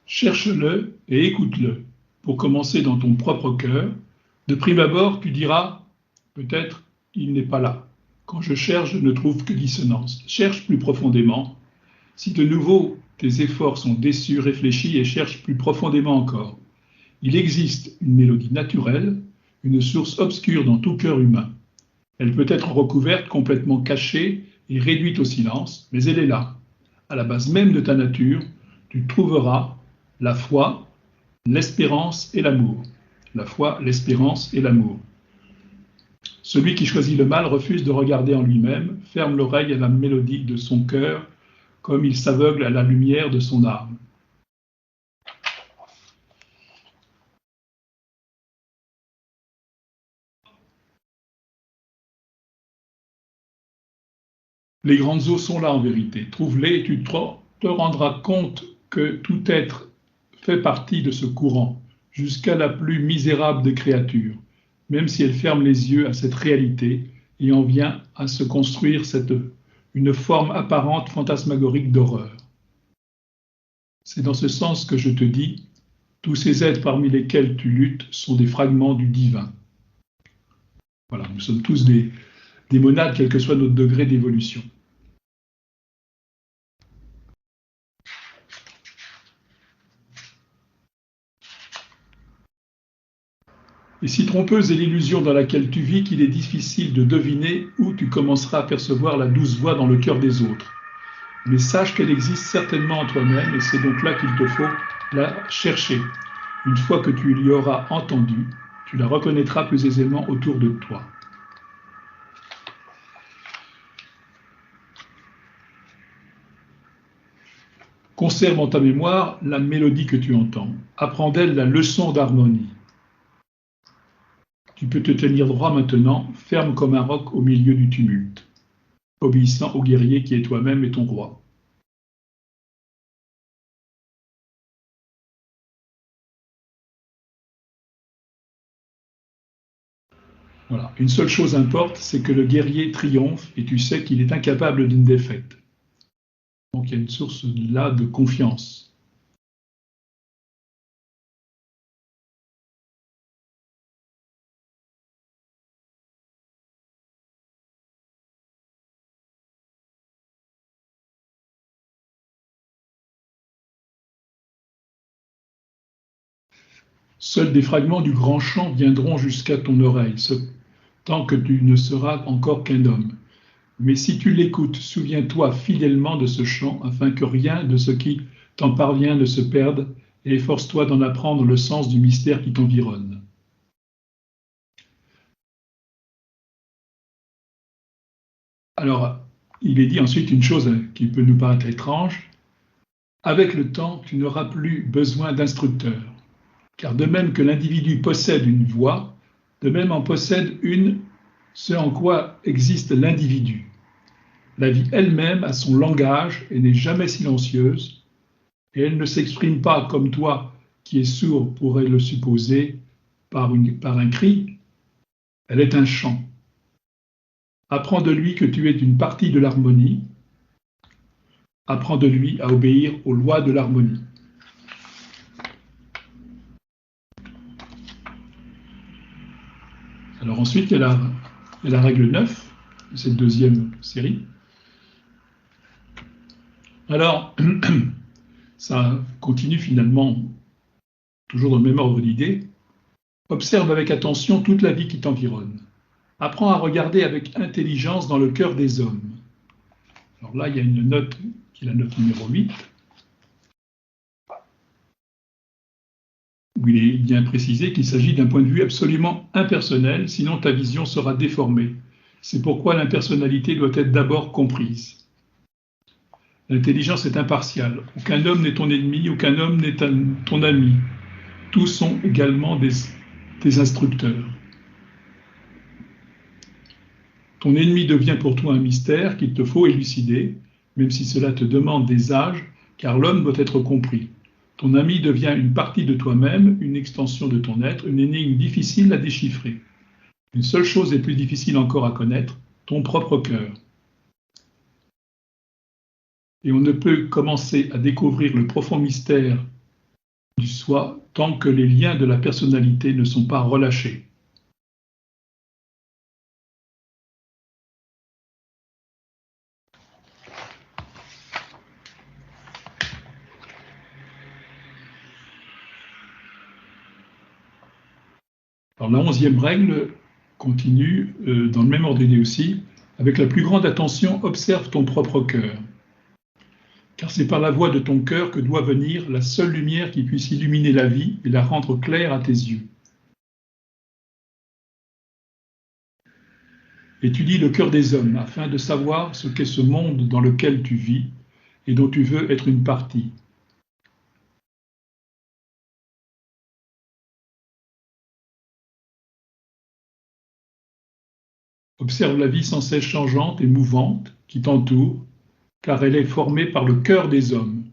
Cherche-le et écoute-le. Pour commencer dans ton propre cœur, de prime abord, tu diras, peut-être, il n'est pas là. Quand je cherche, je ne trouve que dissonance. Cherche plus profondément. Si de nouveau tes efforts sont déçus, réfléchis et cherche plus profondément encore. Il existe une mélodie naturelle, une source obscure dans tout cœur humain. Elle peut être recouverte, complètement cachée et réduite au silence, mais elle est là. À la base même de ta nature, tu trouveras la foi, l'espérance et l'amour. La foi, l'espérance et l'amour. Celui qui choisit le mal refuse de regarder en lui-même, ferme l'oreille à la mélodie de son cœur, comme il s'aveugle à la lumière de son âme. Les grandes eaux sont là en vérité. Trouve-les et tu te rendras compte que tout être fait partie de ce courant, jusqu'à la plus misérable des créatures, même si elle ferme les yeux à cette réalité et en vient à se construire une forme apparente fantasmagorique d'horreur. C'est dans ce sens que je te dis, tous ces êtres parmi lesquels tu luttes sont des fragments du divin. Voilà, nous sommes tous des monades, quel que soit notre degré d'évolution. Et si trompeuse est l'illusion dans laquelle tu vis qu'il est difficile de deviner où tu commenceras à percevoir la douce voix dans le cœur des autres. Mais sache qu'elle existe certainement en toi-même et c'est donc là qu'il te faut la chercher. Une fois que tu l'y auras entendue, tu la reconnaîtras plus aisément autour de toi. Conserve en ta mémoire la mélodie que tu entends. Apprends d'elle la leçon d'harmonie. Tu peux te tenir droit maintenant, ferme comme un roc au milieu du tumulte, obéissant au guerrier qui est toi-même et ton roi. Voilà. Une seule chose importe, c'est que le guerrier triomphe et tu sais qu'il est incapable d'une défaite. Donc il y a une source là de confiance. Seuls des fragments du grand chant viendront jusqu'à ton oreille, tant que tu ne seras encore qu'un homme. Mais si tu l'écoutes, souviens-toi fidèlement de ce chant, afin que rien de ce qui t'en parvient ne se perde, et efforce-toi d'en apprendre le sens du mystère qui t'environne. Alors, il est dit ensuite une chose qui peut nous paraître étrange. Avec le temps, tu n'auras plus besoin d'instructeur, car de même que l'individu possède une voix, de même en possède une ce en quoi existe l'individu. La vie elle-même a son langage et n'est jamais silencieuse, et elle ne s'exprime pas comme toi, qui es sourd pourrait le supposer, par un cri, elle est un chant. Apprends de lui que tu es une partie de l'harmonie, apprends de lui à obéir aux lois de l'harmonie. Alors ensuite, il y a la règle 9 de cette deuxième série. Alors, ça continue finalement toujours dans le même ordre d'idées. Observe avec attention toute la vie qui t'environne. Apprends à regarder avec intelligence dans le cœur des hommes. Alors là, il y a une note qui est la note numéro 8, où il est bien précisé qu'il s'agit d'un point de vue absolument impersonnel, sinon ta vision sera déformée. C'est pourquoi l'impersonnalité doit être d'abord comprise. L'intelligence est impartiale. Aucun homme n'est ton ennemi, aucun homme n'est ton ami. Tous sont également des instructeurs. Ton ennemi devient pour toi un mystère qu'il te faut élucider, même si cela te demande des âges, car l'homme doit être compris. Ton ami devient une partie de toi-même, une extension de ton être, une énigme difficile à déchiffrer. Une seule chose est plus difficile encore à connaître, ton propre cœur. Et on ne peut commencer à découvrir le profond mystère du soi tant que les liens de la personnalité ne sont pas relâchés. Alors la 11e règle continue dans le même ordre d'idée aussi. Avec la plus grande attention, observe ton propre cœur. Car c'est par la voie de ton cœur que doit venir la seule lumière qui puisse illuminer la vie et la rendre claire à tes yeux. Étudie le cœur des hommes afin de savoir ce qu'est ce monde dans lequel tu vis et dont tu veux être une partie. Observe la vie sans cesse changeante et mouvante qui t'entoure, car elle est formée par le cœur des hommes.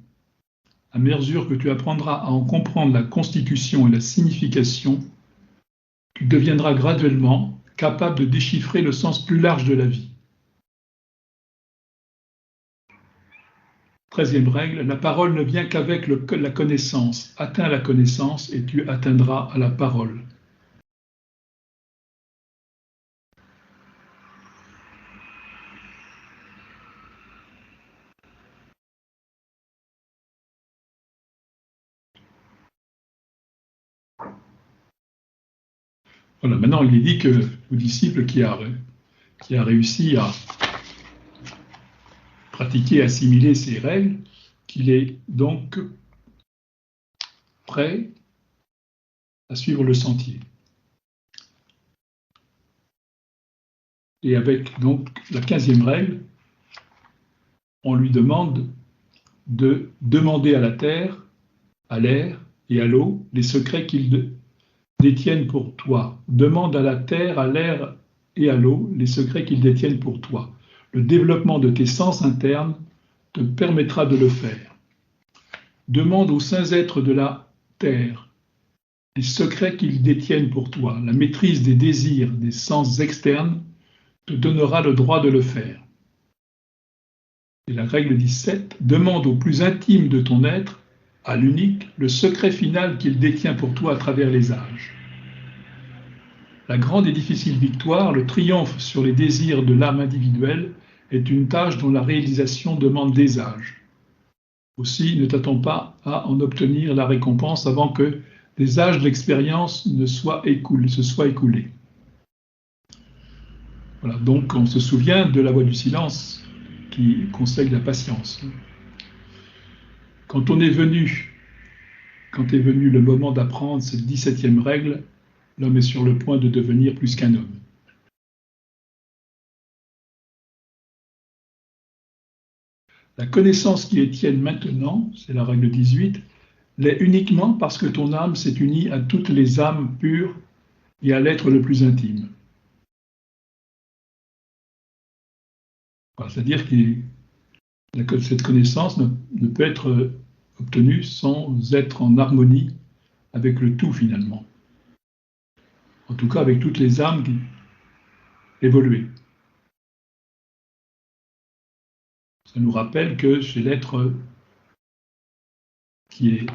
À mesure que tu apprendras à en comprendre la constitution et la signification, tu deviendras graduellement capable de déchiffrer le sens plus large de la vie. 13e règle, la parole ne vient qu'avec la connaissance. Atteins la connaissance et tu atteindras à la parole. Voilà, maintenant il est dit que au disciple qui a réussi à pratiquer, assimiler ces règles, qu'il est donc prêt à suivre le sentier. Et avec donc la 15e règle, on lui demande de demander à la terre, à l'air et à l'eau les secrets qu'ils détiennent pour toi. Demande à la terre, à l'air et à l'eau les secrets qu'ils détiennent pour toi. Le développement de tes sens internes te permettra de le faire. Demande aux saints êtres de la terre les secrets qu'ils détiennent pour toi. La maîtrise des désirs des sens externes te donnera le droit de le faire. Et la règle 17, demande au plus intime de ton être, à l'unique, le secret final qu'il détient pour toi à travers les âges. La grande et difficile victoire, le triomphe sur les désirs de l'âme individuelle, est une tâche dont la réalisation demande des âges. Aussi, ne t'attends pas à en obtenir la récompense avant que les âges de l'expérience se soient écoulés. Voilà, donc on se souvient de la voie du silence qui conseille la patience. Quand est venu le moment d'apprendre cette 17e règle, l'homme est sur le point de devenir plus qu'un homme. La connaissance qui est tienne maintenant, c'est la règle 18, l'est uniquement parce que ton âme s'est unie à toutes les âmes pures et à l'être le plus intime. C'est-à-dire que cette connaissance ne peut être obtenue sans être en harmonie avec le tout finalement. En tout cas avec toutes les âmes évoluées. Ça nous rappelle que chez l'être qui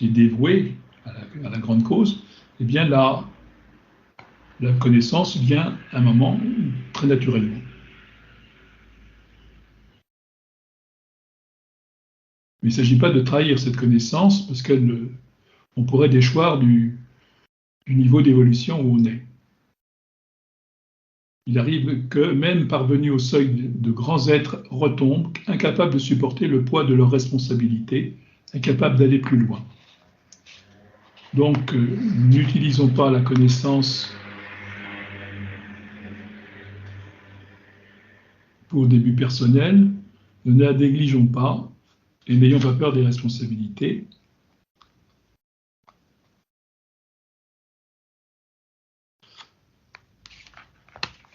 est dévoué à la grande cause, eh bien la connaissance vient à un moment très naturellement. Mais il ne s'agit pas de trahir cette connaissance parce qu'on pourrait déchoir du niveau d'évolution où on est. Il arrive que, même parvenus au seuil de grands êtres, retombent, incapables de supporter le poids de leurs responsabilités, incapables d'aller plus loin. Donc, n'utilisons pas la connaissance pour des buts personnels, ne la négligeons pas et n'ayons pas peur des responsabilités.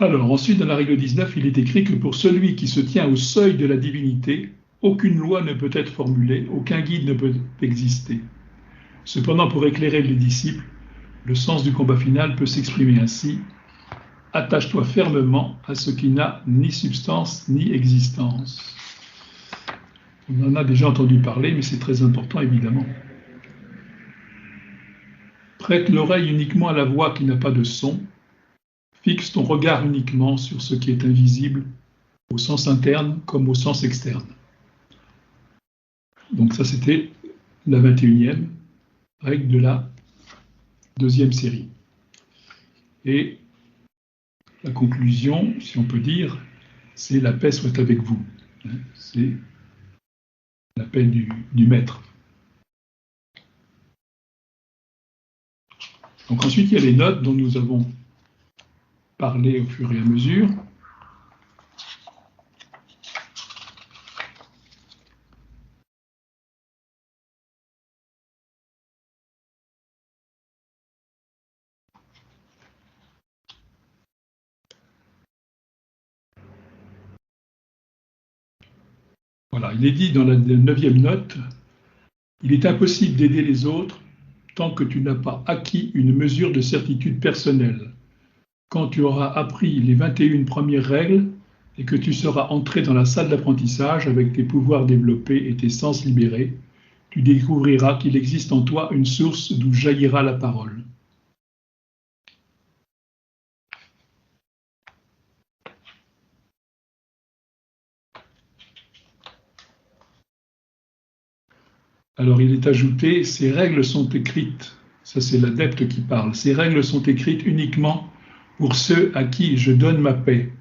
Alors, ensuite, dans la règle 19, il est écrit que pour celui qui se tient au seuil de la divinité, aucune loi ne peut être formulée, aucun guide ne peut exister. Cependant, pour éclairer les disciples, le sens du combat final peut s'exprimer ainsi: attache-toi fermement à ce qui n'a ni substance ni existence. On en a déjà entendu parler, mais c'est très important évidemment. Prête l'oreille uniquement à la voix qui n'a pas de son. Fixe ton regard uniquement sur ce qui est invisible, au sens interne comme au sens externe. Donc ça, c'était la 21e règle de la deuxième série. Et la conclusion, si on peut dire, c'est la paix soit avec vous. C'est l'appel du maître. Donc ensuite, il y a les notes dont nous avons parlé au fur et à mesure. Voilà, il est dit dans la 9e note, il est impossible d'aider les autres tant que tu n'as pas acquis une mesure de certitude personnelle. Quand tu auras appris les 21 premières règles et que tu seras entré dans la salle d'apprentissage avec tes pouvoirs développés et tes sens libérés, tu découvriras qu'il existe en toi une source d'où jaillira la parole. Alors il est ajouté, ces règles sont écrites, ça c'est l'adepte qui parle, ces règles sont écrites uniquement pour ceux à qui je donne ma paix,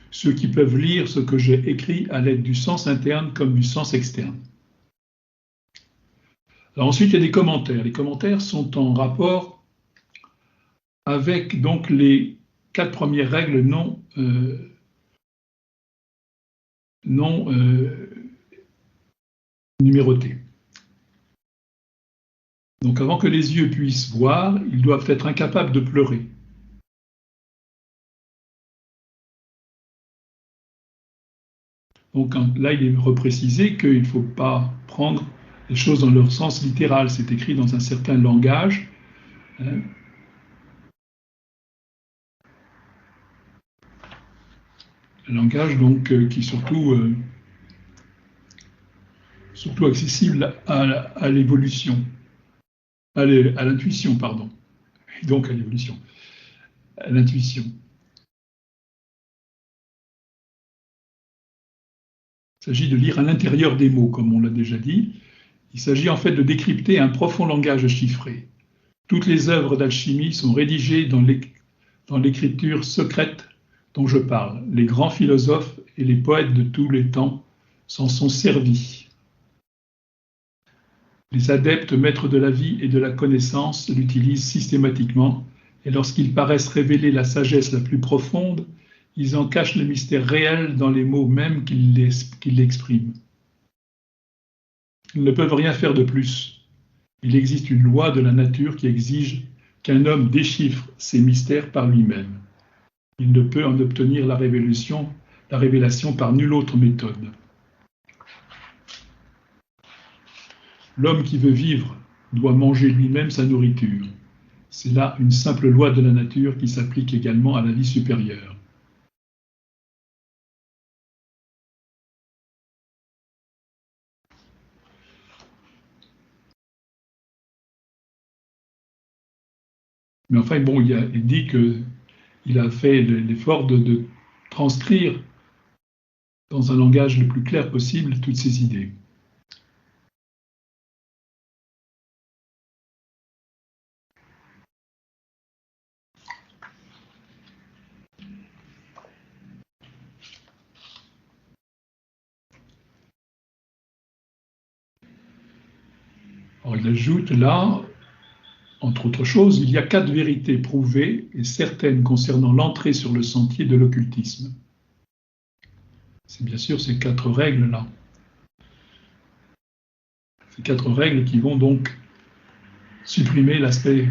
ceux qui peuvent lire ce que j'ai écrit à l'aide du sens interne comme du sens externe. Alors ensuite, il y a des commentaires. Les commentaires sont en rapport avec donc les 4 premières règles non numérotées. Donc avant que les yeux puissent voir, ils doivent être incapables de pleurer. Donc là, il est reprécisé qu'il ne faut pas prendre les choses dans leur sens littéral. C'est écrit dans un certain langage. Hein. Un langage donc qui est surtout accessible à l'évolution, à l'intuition, pardon. Et donc à l'évolution, à l'intuition. Il s'agit de lire à l'intérieur des mots, comme on l'a déjà dit. Il s'agit en fait de décrypter un profond langage chiffré. Toutes les œuvres d'alchimie sont rédigées dans l'écriture secrète dont je parle. Les grands philosophes et les poètes de tous les temps s'en sont servis. Les adeptes maîtres de la vie et de la connaissance l'utilisent systématiquement, et lorsqu'ils paraissent révéler la sagesse la plus profonde, ils en cachent le mystère réel dans les mots mêmes qu'ils l'expriment. Ils ne peuvent rien faire de plus. Il existe une loi de la nature qui exige qu'un homme déchiffre ces mystères par lui-même. Il ne peut en obtenir la révélation par nulle autre méthode. L'homme qui veut vivre doit manger lui-même sa nourriture. C'est là une simple loi de la nature qui s'applique également à la vie supérieure. Mais enfin, bon, il dit qu'il a fait l'effort de transcrire dans un langage le plus clair possible toutes ces idées. Alors, il ajoute là, entre autres choses, il y a 4 vérités prouvées et certaines concernant l'entrée sur le sentier de l'occultisme. C'est bien sûr ces 4 règles-là. Ces 4 règles qui vont donc supprimer l'aspect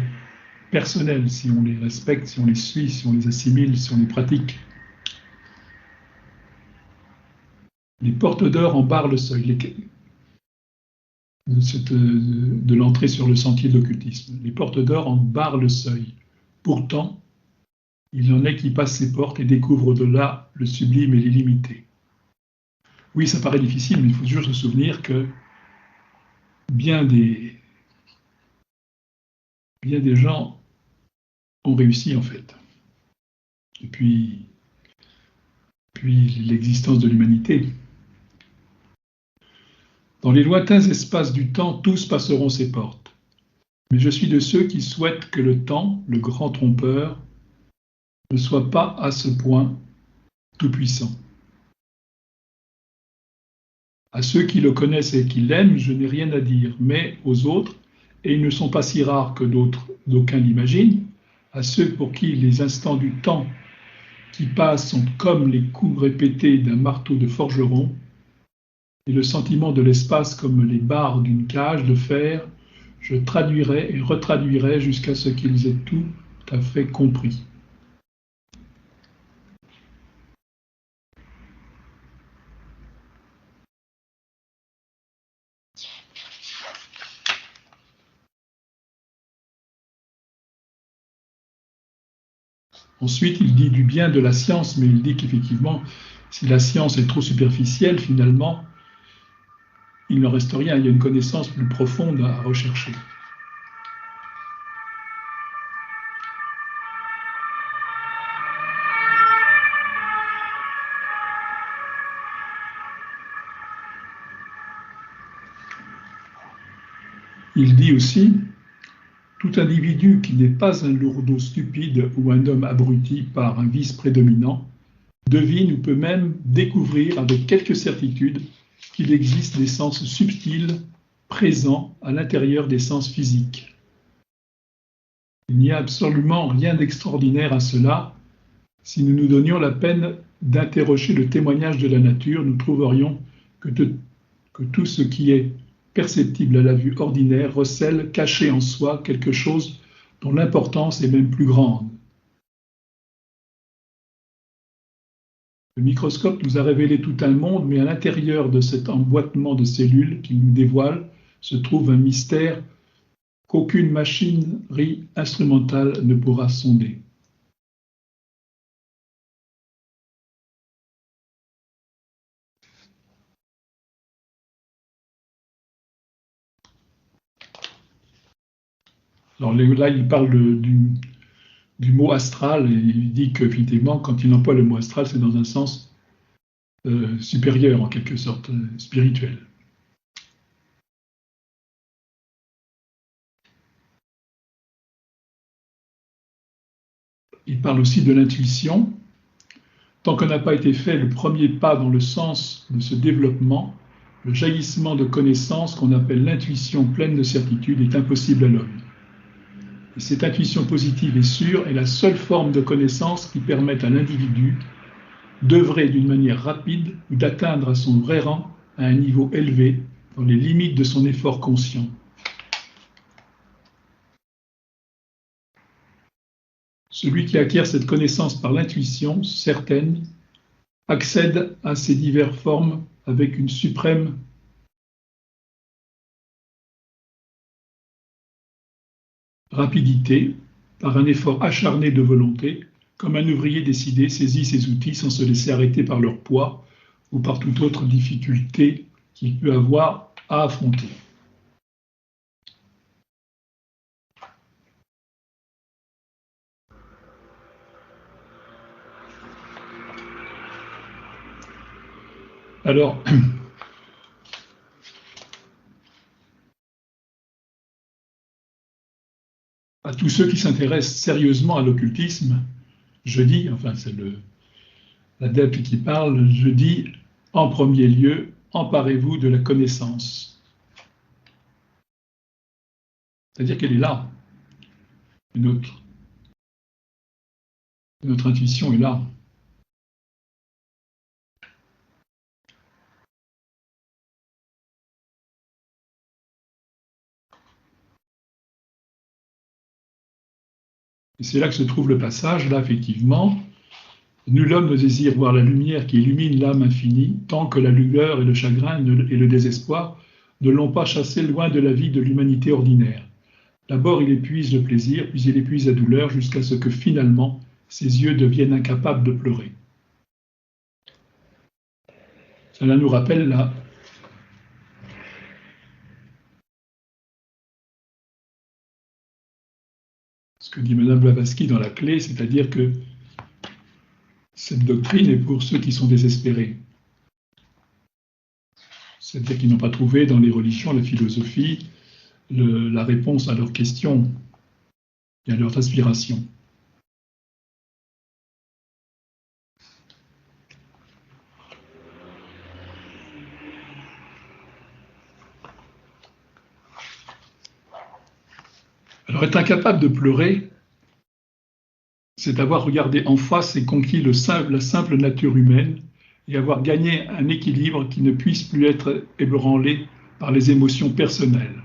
personnel si on les respecte, si on les suit, si on les assimile, si on les pratique. Les portes d'or en barrent le seuil de l'entrée sur le sentier de l'occultisme. Les portes d'or en barrent le seuil. Pourtant, il y en a qui passent ces portes et découvrent au-delà le sublime et l'illimité. Oui, ça paraît difficile, mais il faut toujours se souvenir que bien des gens ont réussi en fait. Et puis l'existence de l'humanité. Dans les lointains espaces du temps, tous passeront ces portes. Mais je suis de ceux qui souhaitent que le temps, le grand trompeur, ne soit pas à ce point tout-puissant. À ceux qui le connaissent et qui l'aiment, je n'ai rien à dire, mais aux autres, et ils ne sont pas si rares que d'aucuns l'imaginent, à ceux pour qui les instants du temps qui passent sont comme les coups répétés d'un marteau de forgeron, et le sentiment de l'espace comme les barres d'une cage de fer, je traduirai et retraduirai jusqu'à ce qu'ils aient tout à fait compris. Ensuite, il dit du bien de la science, mais il dit qu'effectivement, si la science est trop superficielle, finalement, il ne reste rien, il y a une connaissance plus profonde à rechercher. Il dit aussi, tout individu qui n'est pas un lourdeau stupide ou un homme abruti par un vice prédominant, devine ou peut même découvrir avec quelque certitude qu'il existe des sens subtils présents à l'intérieur des sens physiques. Il n'y a absolument rien d'extraordinaire à cela. Si nous nous donnions la peine d'interroger le témoignage de la nature, nous trouverions que tout ce qui est perceptible à la vue ordinaire recèle caché en soi quelque chose dont l'importance est même plus grande. Le microscope nous a révélé tout un monde, mais à l'intérieur de cet emboîtement de cellules qu'il nous dévoile se trouve un mystère qu'aucune machinerie instrumentale ne pourra sonder. Alors là, il parle du mot astral et il dit qu'effectivement, quand il emploie le mot astral, c'est dans un sens supérieur, en quelque sorte, spirituel. Il parle aussi de l'intuition. Tant qu'on n'a pas été fait le premier pas dans le sens de ce développement, le jaillissement de connaissances qu'on appelle l'intuition pleine de certitude est impossible à l'homme. Et cette intuition positive et sûre est la seule forme de connaissance qui permette à l'individu d'œuvrer d'une manière rapide ou d'atteindre à son vrai rang à un niveau élevé dans les limites de son effort conscient. Celui qui acquiert cette connaissance par l'intuition certaine accède à ces diverses formes avec une suprême rapidité, par un effort acharné de volonté, comme un ouvrier décidé saisit ses outils sans se laisser arrêter par leur poids ou par toute autre difficulté qu'il peut avoir à affronter. Alors, à tous ceux qui s'intéressent sérieusement à l'occultisme, je dis, enfin c'est l'adepte qui parle, je dis en premier lieu, emparez-vous de la connaissance. C'est-à-dire qu'elle est là. Notre intuition est là. Et c'est là que se trouve le passage, là effectivement. Nul homme ne désire voir la lumière qui illumine l'âme infinie, tant que la lueur et le chagrin et le désespoir ne l'ont pas chassé loin de la vie de l'humanité ordinaire. D'abord, il épuise le plaisir, puis il épuise la douleur, jusqu'à ce que finalement, ses yeux deviennent incapables de pleurer. Cela nous rappelle là ce que dit Mme Blavatsky dans la clé, c'est-à-dire que cette doctrine est pour ceux qui sont désespérés. C'est-à-dire qu'ils n'ont pas trouvé dans les religions, la philosophie, la réponse à leurs questions et à leurs aspirations. Alors être incapable de pleurer, c'est avoir regardé en face et conquis la simple nature humaine et avoir gagné un équilibre qui ne puisse plus être ébranlé par les émotions personnelles.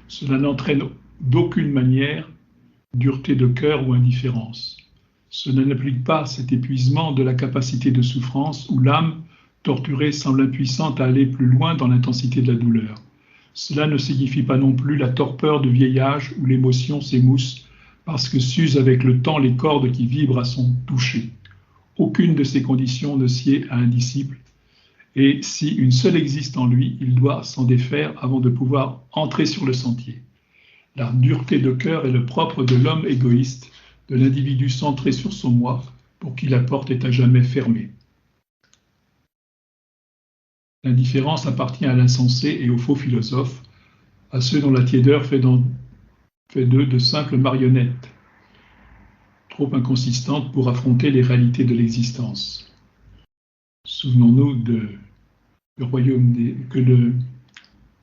Cela n'entraîne d'aucune manière dureté de cœur ou indifférence. Cela n'implique pas cet épuisement de la capacité de souffrance où l'âme, torturée, semble impuissante à aller plus loin dans l'intensité de la douleur. Cela ne signifie pas non plus la torpeur de vieillage où l'émotion s'émousse parce que s'usent avec le temps les cordes qui vibrent à son toucher. Aucune de ces conditions ne sied à un disciple, et si une seule existe en lui, il doit s'en défaire avant de pouvoir entrer sur le sentier. La dureté de cœur est le propre de l'homme égoïste, de l'individu centré sur son moi, pour qui la porte est à jamais fermée. L'indifférence appartient à l'insensé et aux faux philosophes, à ceux dont la tiédeur fait d'eux de simples marionnettes, trop inconsistantes pour affronter les réalités de l'existence. Souvenons-nous que le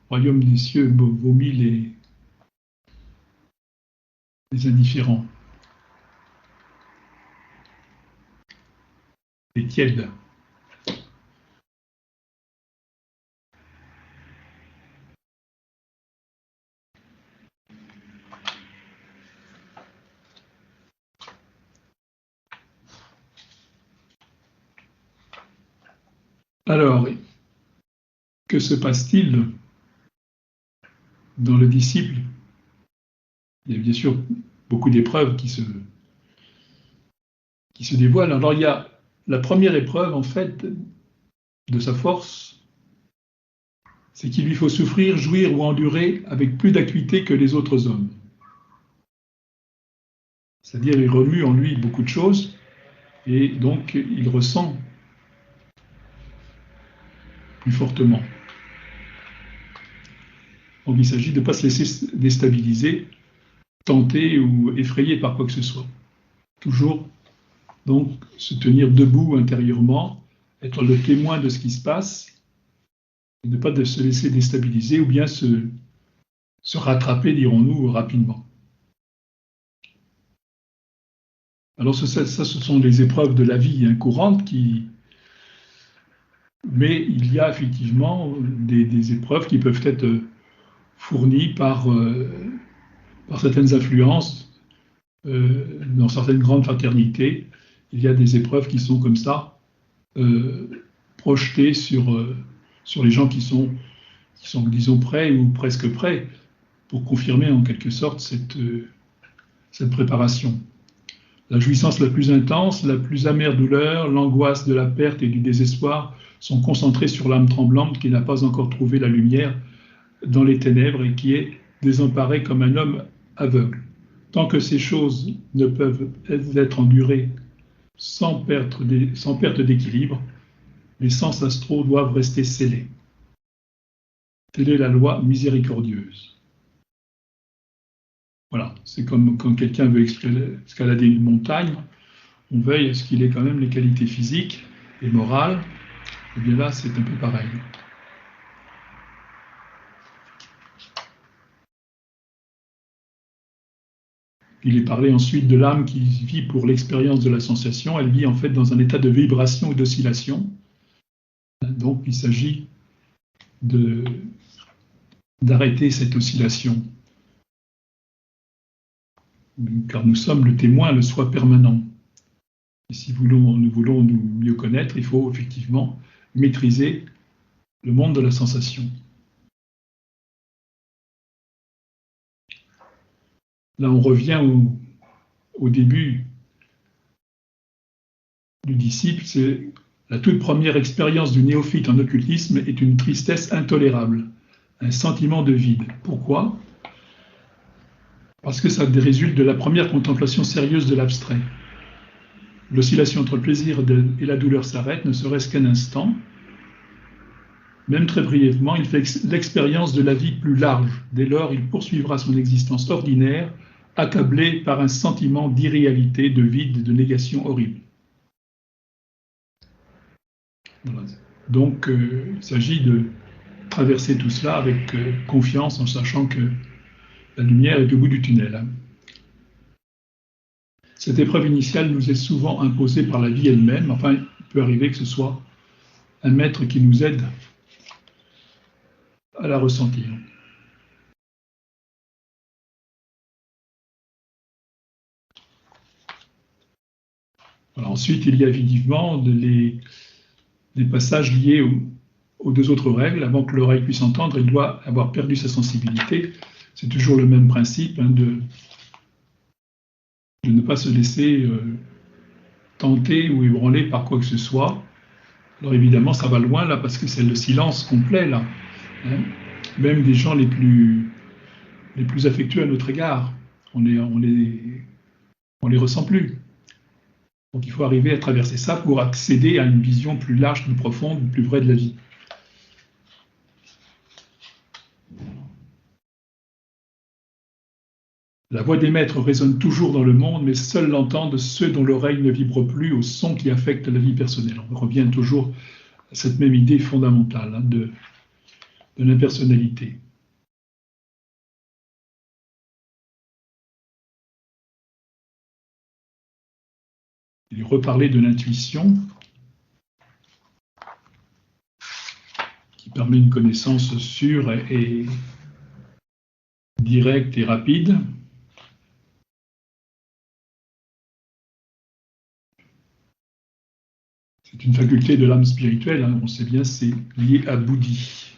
royaume des cieux vomit les indifférents, les tièdes. Alors, que se passe-t-il dans le disciple? Il y a bien sûr beaucoup d'épreuves qui se dévoilent. Alors, il y a la première épreuve, en fait, de sa force, c'est qu'il lui faut souffrir, jouir ou endurer avec plus d'acuité que les autres hommes. C'est-à-dire, il remue en lui beaucoup de choses, et donc il ressent plus fortement. Donc il s'agit de ne pas se laisser déstabiliser, tenter ou effrayer par quoi que ce soit. Toujours donc se tenir debout intérieurement, être le témoin de ce qui se passe, et ne pas se laisser déstabiliser ou bien se rattraper, dirons-nous, rapidement. Alors ça, ce sont les épreuves de la vie courante mais il y a effectivement des épreuves qui peuvent être fournies par certaines influences dans certaines grandes fraternités, il y a des épreuves qui sont comme ça, projetées sur les gens qui sont, disons, prêts ou presque prêts, pour confirmer en quelque sorte cette préparation. La jouissance la plus intense, la plus amère douleur, l'angoisse de la perte et du désespoir sont concentrées sur l'âme tremblante qui n'a pas encore trouvé la lumière dans les ténèbres et qui est désemparée comme un homme aveugle. Tant que ces choses ne peuvent être endurées sans perte d'équilibre, les sens astraux doivent rester scellés. Telle est la loi miséricordieuse. Voilà, c'est comme quand quelqu'un veut escalader une montagne, on veille à ce qu'il ait quand même les qualités physiques et morales. Et bien là, c'est un peu pareil. Il est parlé ensuite de l'âme qui vit pour l'expérience de la sensation. Elle vit en fait dans un état de vibration ou d'oscillation. Donc il s'agit d'arrêter cette oscillation, car nous sommes le témoin, le soi permanent. Et si nous voulons nous mieux connaître, il faut effectivement maîtriser le monde de la sensation. Là, on revient au début du disciple, c'est la toute première expérience du néophyte en occultisme est une tristesse intolérable, un sentiment de vide. Pourquoi? Parce que ça résulte de la première contemplation sérieuse de l'abstrait. L'oscillation entre le plaisir et la douleur s'arrête, ne serait-ce qu'un instant. Même très brièvement, il fait l'expérience de la vie plus large. Dès lors, il poursuivra son existence ordinaire, accablé par un sentiment d'irréalité, de vide, de négation horrible. Voilà. Donc, il s'agit de traverser tout cela avec confiance, en sachant que la lumière est au bout du tunnel. Cette épreuve initiale nous est souvent imposée par la vie elle-même. Enfin, il peut arriver que ce soit un maître qui nous aide à la ressentir. Voilà. Ensuite, il y a évidemment des passages liés aux deux autres règles. Avant que l'oreille puisse entendre, elle doit avoir perdu sa sensibilité. C'est toujours le même principe, de ne pas se laisser tenter ou ébranler par quoi que ce soit. Alors évidemment, ça va loin là, parce que c'est le silence complet là. Hein. Même des gens les plus affectueux à notre égard, on les ressent plus. Donc il faut arriver à traverser ça pour accéder à une vision plus large, plus profonde, plus vraie de la vie. La voix des maîtres résonne toujours dans le monde, mais seuls l'entendent ceux dont l'oreille ne vibre plus au son qui affecte la vie personnelle. On revient toujours à cette même idée fondamentale de l'impersonnalité. Il reparlait de l'intuition, qui permet une connaissance sûre et directe et rapide. C'est une faculté de l'âme spirituelle, on sait bien, c'est lié à Bouddhi.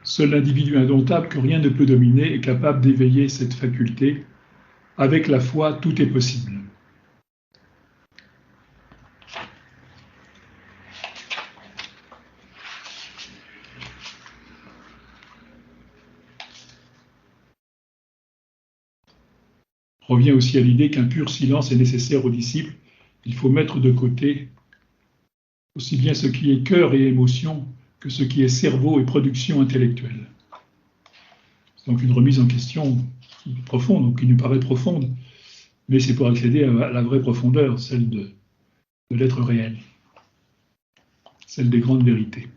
Seul l'individu indomptable que rien ne peut dominer est capable d'éveiller cette faculté. Avec la foi, tout est possible. Revient aussi à l'idée qu'un pur silence est nécessaire aux disciples. Il faut mettre de côté aussi bien ce qui est cœur et émotion que ce qui est cerveau et production intellectuelle. C'est donc une remise en question profonde, qui nous paraît profonde, mais c'est pour accéder à la vraie profondeur, celle de l'être réel, celle des grandes vérités.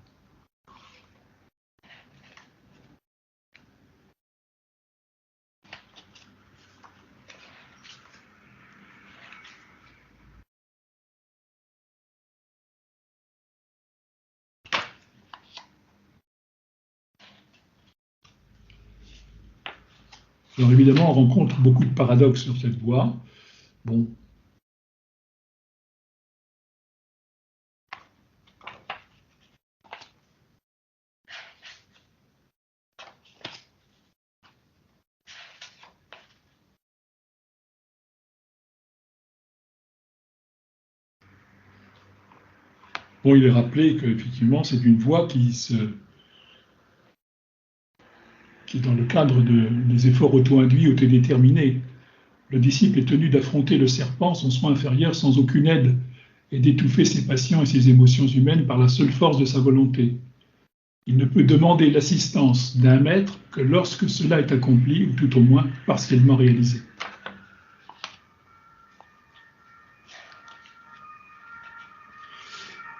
Alors évidemment, on rencontre beaucoup de paradoxes sur cette voie. Bon. Bon, il est rappelé qu'effectivement, c'est une voie qui est dans le cadre des efforts auto-induits, auto-déterminés. Le disciple est tenu d'affronter le serpent, son soi inférieur, sans aucune aide, et d'étouffer ses passions et ses émotions humaines par la seule force de sa volonté. Il ne peut demander l'assistance d'un maître que lorsque cela est accompli, ou tout au moins partiellement réalisé.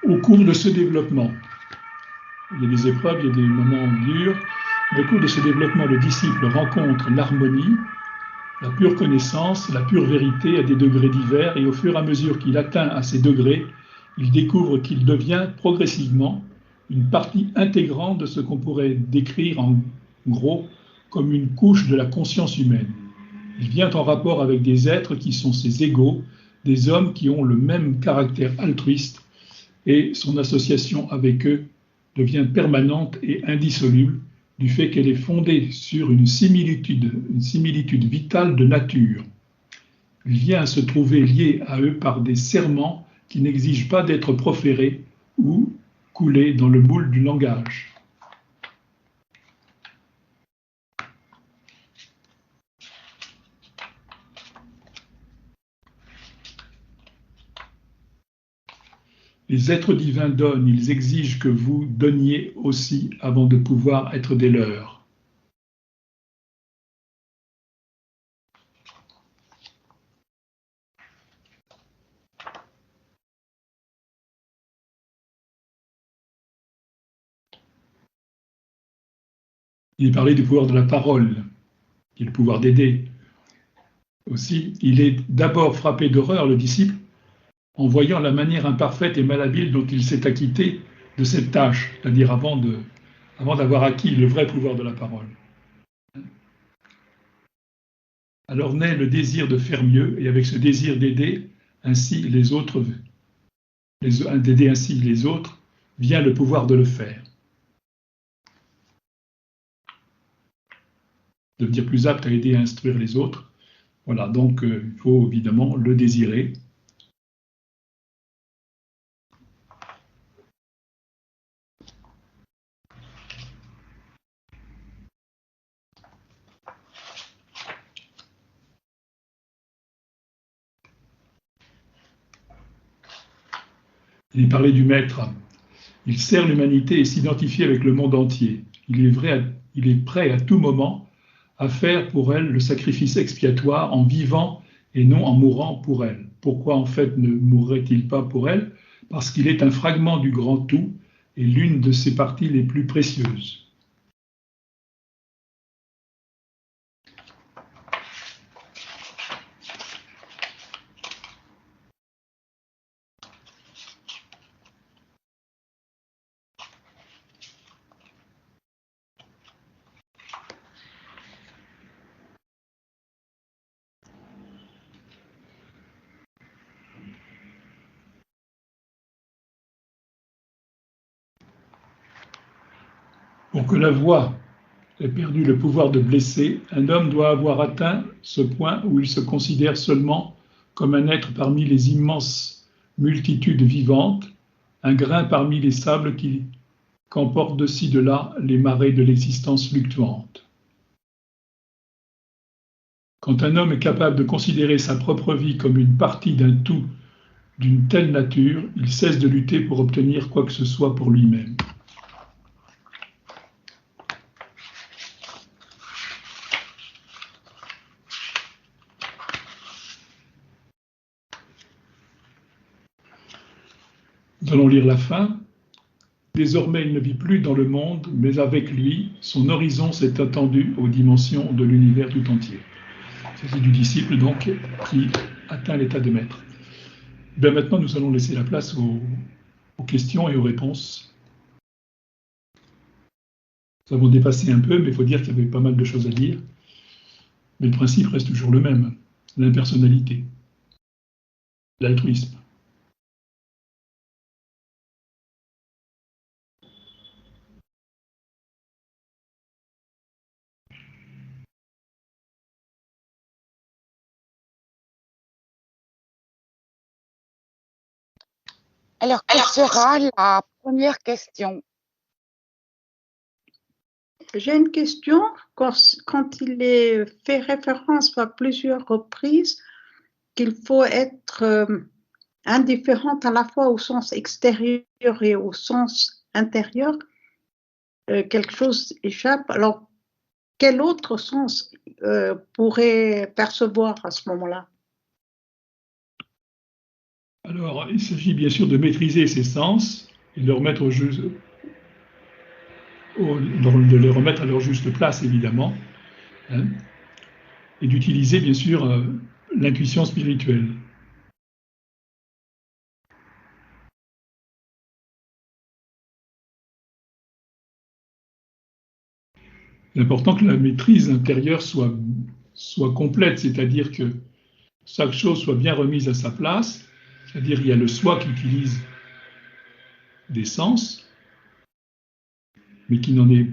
Au cours de ce développement, il y a des épreuves, il y a des moments durs, mais au cours de ce développement, le disciple rencontre l'harmonie, la pure connaissance, la pure vérité à des degrés divers, et au fur et à mesure qu'il atteint à ces degrés, il découvre qu'il devient progressivement une partie intégrante de ce qu'on pourrait décrire en gros comme une couche de la conscience humaine. Il vient en rapport avec des êtres qui sont ses égaux, des hommes qui ont le même caractère altruiste, et son association avec eux devient permanente et indissoluble du fait qu'elle est fondée sur une similitude vitale de nature. Il vient à se trouver lié à eux par des serments qui n'exigent pas d'être proférés ou coulés dans le moule du langage. Les êtres divins donnent, ils exigent que vous donniez aussi avant de pouvoir être des leurs. Il est parlé du pouvoir de la parole, qui est le pouvoir d'aider. Aussi, il est d'abord frappé d'horreur, le disciple, en voyant la manière imparfaite et malhabile dont il s'est acquitté de cette tâche, c'est-à-dire avant d'avoir acquis le vrai pouvoir de la parole. Alors naît le désir de faire mieux, et avec ce désir d'aider ainsi les autres, vient le pouvoir de le faire. Devenir plus apte à aider et à instruire les autres. Voilà, donc il faut évidemment le désirer. Il est parlé du maître. Il sert l'humanité et s'identifie avec le monde entier. Il est prêt à tout moment à faire pour elle le sacrifice expiatoire en vivant et non en mourant pour elle. Pourquoi en fait ne mourrait-il pas pour elle? Parce qu'il est un fragment du grand tout et l'une de ses parties les plus précieuses. Pour que la voix ait perdu le pouvoir de blesser, un homme doit avoir atteint ce point où il se considère seulement comme un être parmi les immenses multitudes vivantes, un grain parmi les sables qu'emportent de ci de là les marées de l'existence fluctuante. Quand un homme est capable de considérer sa propre vie comme une partie d'un tout d'une telle nature, il cesse de lutter pour obtenir quoi que ce soit pour lui-même. Nous allons lire la fin. Désormais, il ne vit plus dans le monde, mais avec lui, son horizon s'est étendu aux dimensions de l'univers tout entier. C'est du disciple, donc, qui atteint l'état de maître. Bien, maintenant, nous allons laisser la place aux questions et aux réponses. Nous avons dépassé un peu, mais il faut dire qu'il y avait pas mal de choses à dire. Mais le principe reste toujours le même, l'impersonnalité, l'altruisme. Alors, quelle sera la première question? J'ai une question. Quand il est fait référence à plusieurs reprises qu'il faut être indifférente à la fois au sens extérieur et au sens intérieur, quelque chose échappe. Alors, quel autre sens pourrait percevoir à ce moment-là? Alors, il s'agit bien sûr de maîtriser ses sens et de les remettre de les remettre à leur juste place, évidemment, hein, et d'utiliser bien sûr l'intuition spirituelle. C'est important que la maîtrise intérieure soit complète, c'est-à-dire que chaque chose soit bien remise à sa place, c'est-à-dire il y a le soi qui utilise des sens, mais qui n'en est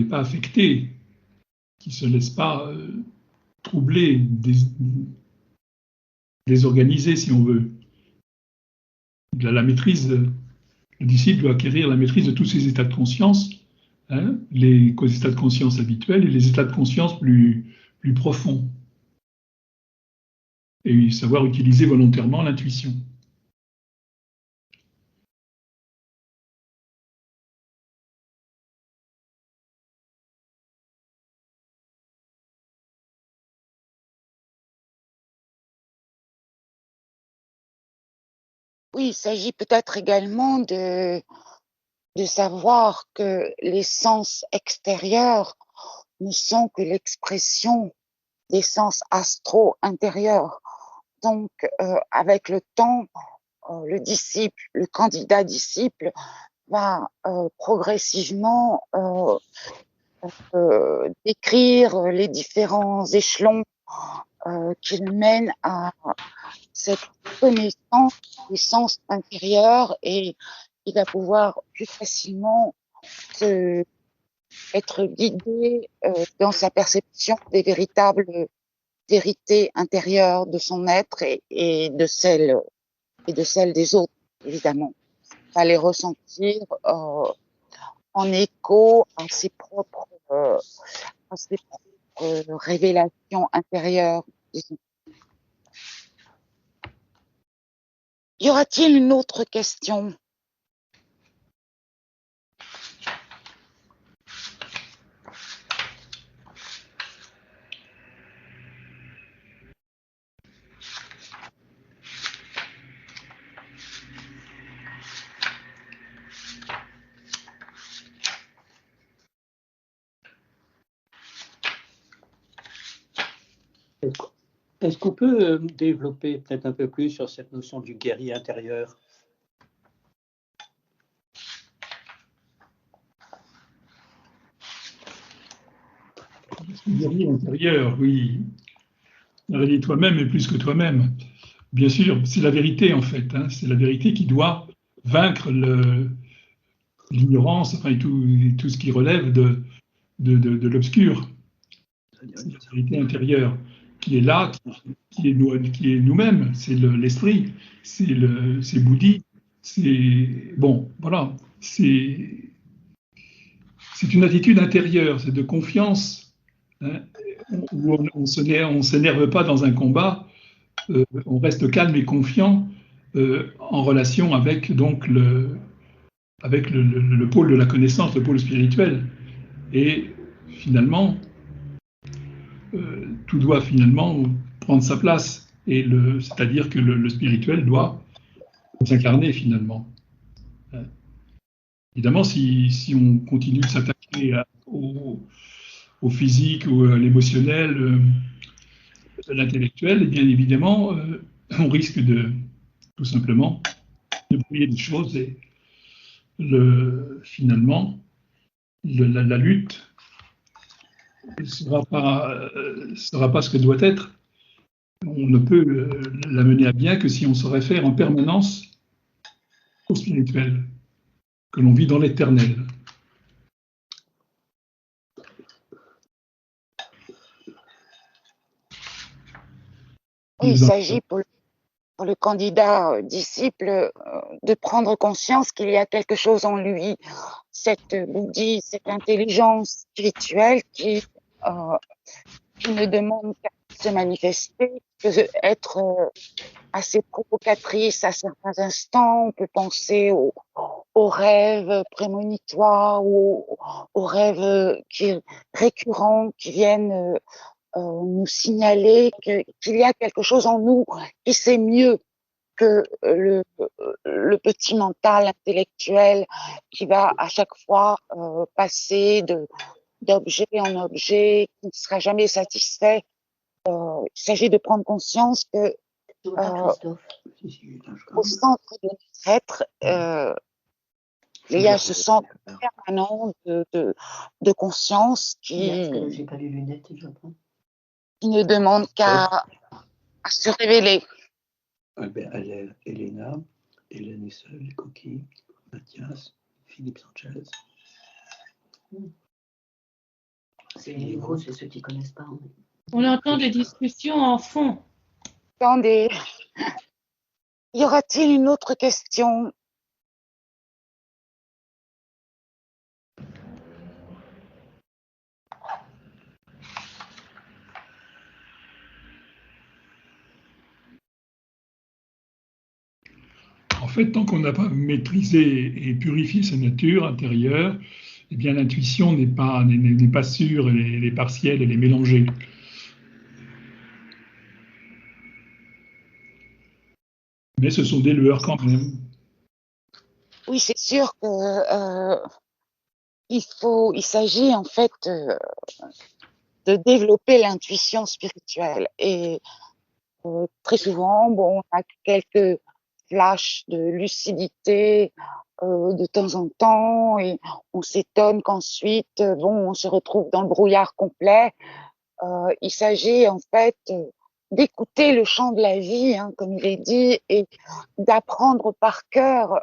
pas affecté, qui ne se laisse pas troubler, désorganiser, si on veut. La maîtrise, le disciple doit acquérir la maîtrise de tous ses états de conscience, hein, les états de conscience habituels et les états de conscience plus profonds. Et savoir utiliser volontairement l'intuition. Oui, il s'agit peut-être également de savoir que les sens extérieurs ne sont que l'expression des sens astraux intérieurs. Donc, avec le temps, le disciple, le candidat disciple va progressivement décrire les différents échelons qui le mènent à cette connaissance des sens intérieurs, et il va pouvoir plus facilement être guidé dans sa perception des véritables vérités intérieures de son être et de celles des autres, évidemment. Il va les ressentir en écho à ses propres révélations intérieures, disons. Y aura-t-il une autre question? Est-ce qu'on peut développer peut-être un peu plus sur cette notion du guerrier intérieur? Le guerrier intérieur, oui. Guerrier toi-même et plus que toi-même. Bien sûr, c'est la vérité en fait. Hein. C'est la vérité qui doit vaincre l'ignorance, enfin, et tout ce qui relève de l'obscur. C'est la vérité intérieure qui est là, qui est nous-mêmes, c'est l'esprit, c'est Bouddhi, c'est bon, voilà, c'est une attitude intérieure, c'est de confiance, hein, où on s'énerve pas dans un combat, on reste calme et confiant en relation avec donc le pôle de la connaissance, le pôle spirituel, et finalement tout doit finalement prendre sa place, et c'est-à-dire que le spirituel doit s'incarner finalement. Évidemment, si on continue de s'attaquer au physique ou à l'émotionnel, à l'intellectuel, et bien évidemment, on risque de tout simplement de brouiller des choses, et finalement, la lutte ne sera pas ce que doit être. On ne peut la mener à bien que si on se réfère en permanence au spirituel, que l'on vit dans l'éternel. Oui, il s'agit pour le candidat disciple de prendre conscience qu'il y a quelque chose en lui, cette bouddhi, cette intelligence spirituelle qui ne demande qu'à se manifester, que être assez provocatrice à certains instants. On peut penser aux rêves prémonitoires ou aux rêves récurrents qui viennent nous signaler qu'il y a quelque chose en nous qui sait mieux que le petit mental intellectuel qui va à chaque fois passer d'objet en objet, qui ne sera jamais satisfait. Il s'agit de prendre conscience que au centre de notre être, il y a ce centre permanent de conscience qui ne demande qu'à se révéler. Elena, Hélène Issel, les coquilles, Mathias, Philippe Sanchez. C'est les nouveaux, c'est ceux qui ne connaissent pas. On entend des discussions en fond. Attendez, y aura-t-il une autre question? En fait, tant qu'on n'a pas maîtrisé et purifié sa nature intérieure, eh bien l'intuition n'est pas sûre, elle est partielle, elle est mélangée. Mais ce sont des lueurs quand même. Oui, c'est sûr que il s'agit en fait de développer l'intuition spirituelle. Et très souvent, bon, on a quelques flashs de lucidité de temps en temps, et on s'étonne qu'ensuite, bon, on se retrouve dans le brouillard complet. Il s'agit en fait d'écouter le chant de la vie, hein, comme il est dit, et d'apprendre par cœur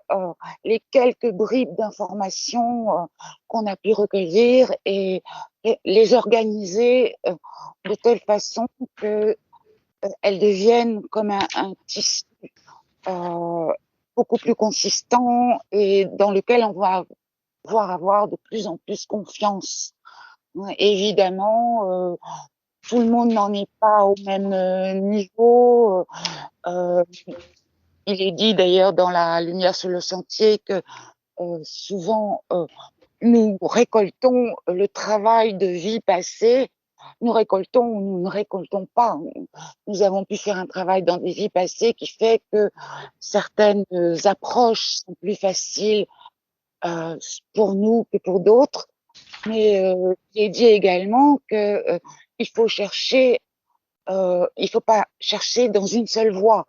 les quelques bribes d'informations qu'on a pu recueillir et les organiser de telle façon que elles deviennent comme un tissu beaucoup plus consistant et dans lequel on va pouvoir avoir de plus en plus confiance. Évidemment, tout le monde n'en est pas au même niveau. Il est dit d'ailleurs dans la Lumière sur le sentier que souvent nous récoltons le travail de vie passée. Nous récoltons ou nous ne récoltons pas. Nous avons pu faire un travail dans des vies passées qui fait que certaines approches sont plus faciles pour nous que pour d'autres. Mais il est dit également que il faut chercher, il faut pas chercher dans une seule voie.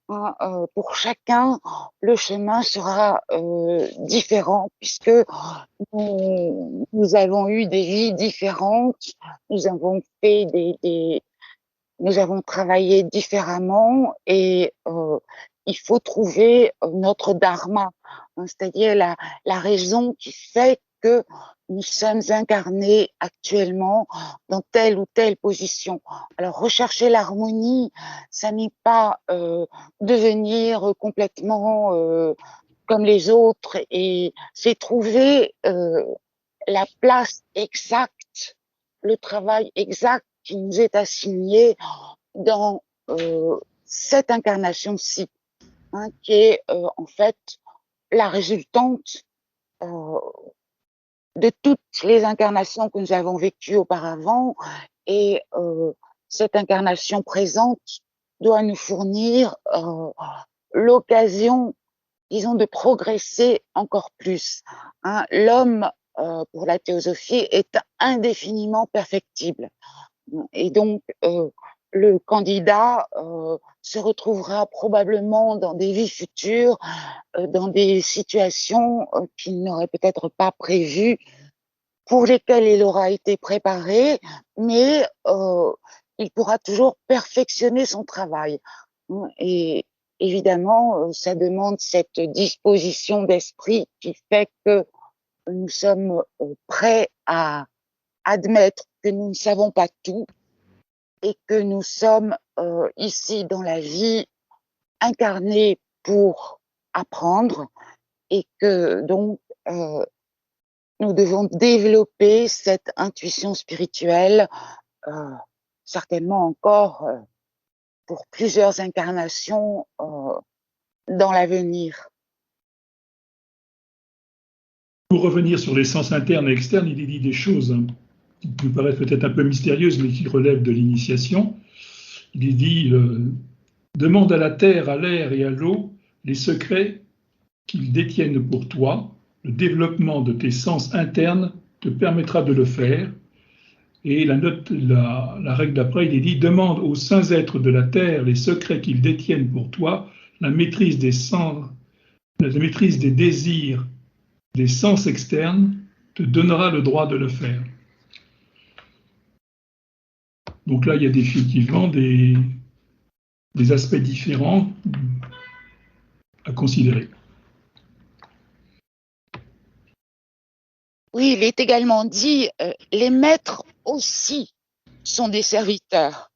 Hein. Pour chacun, le chemin sera différent puisque nous avons eu des vies différentes, nous avons fait nous avons travaillé différemment et il faut trouver notre dharma, hein, c'est-à-dire la raison qui fait que nous sommes incarnés actuellement dans telle ou telle position. Alors rechercher l'harmonie, ça n'est pas devenir complètement comme les autres, et c'est trouver la place exacte, le travail exact qui nous est assigné dans cette incarnation-ci, hein, qui est en fait la résultante de toutes les incarnations que nous avons vécues auparavant, et cette incarnation présente doit nous fournir l'occasion, disons, de progresser encore plus. Hein. L'homme, pour la théosophie, est indéfiniment perfectible. Et donc, le candidat se retrouvera probablement dans des vies futures, dans des situations qu'il n'aurait peut-être pas prévues, pour lesquels il aura été préparé, mais il pourra toujours perfectionner son travail. Et évidemment, ça demande cette disposition d'esprit qui fait que nous sommes prêts à admettre que nous ne savons pas tout et que nous sommes ici dans la vie incarnés pour apprendre et que donc nous devons développer cette intuition spirituelle certainement encore pour plusieurs incarnations dans l'avenir. Pour revenir sur les sens internes et externes, il est dit des choses qui nous paraissent peut-être un peu mystérieuses, mais qui relèvent de l'initiation. Il est dit demande à la terre, à l'air et à l'eau les secrets qu'ils détiennent pour toi. Le développement de tes sens internes te permettra de le faire. Et la règle d'après, il est dit demande aux saints êtres de la terre les secrets qu'ils détiennent pour toi, la maîtrise des sens, la maîtrise des désirs, des sens externes te donnera le droit de le faire. Donc là, il y a définitivement des aspects différents à considérer. Oui, il est également dit, les maîtres aussi sont des serviteurs.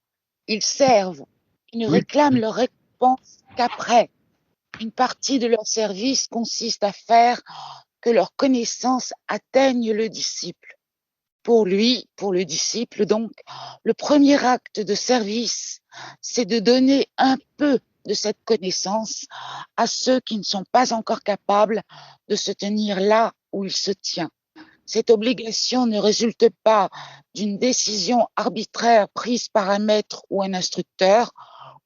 Ils servent, ils ne réclament leur récompense qu'après. Une partie de leur service consiste à faire que leur connaissance atteigne le disciple. Pour lui, pour le disciple, donc, le premier acte de service, c'est de donner un peu de cette connaissance à ceux qui ne sont pas encore capables de se tenir là où il se tient. Cette obligation ne résulte pas d'une décision arbitraire prise par un maître ou un instructeur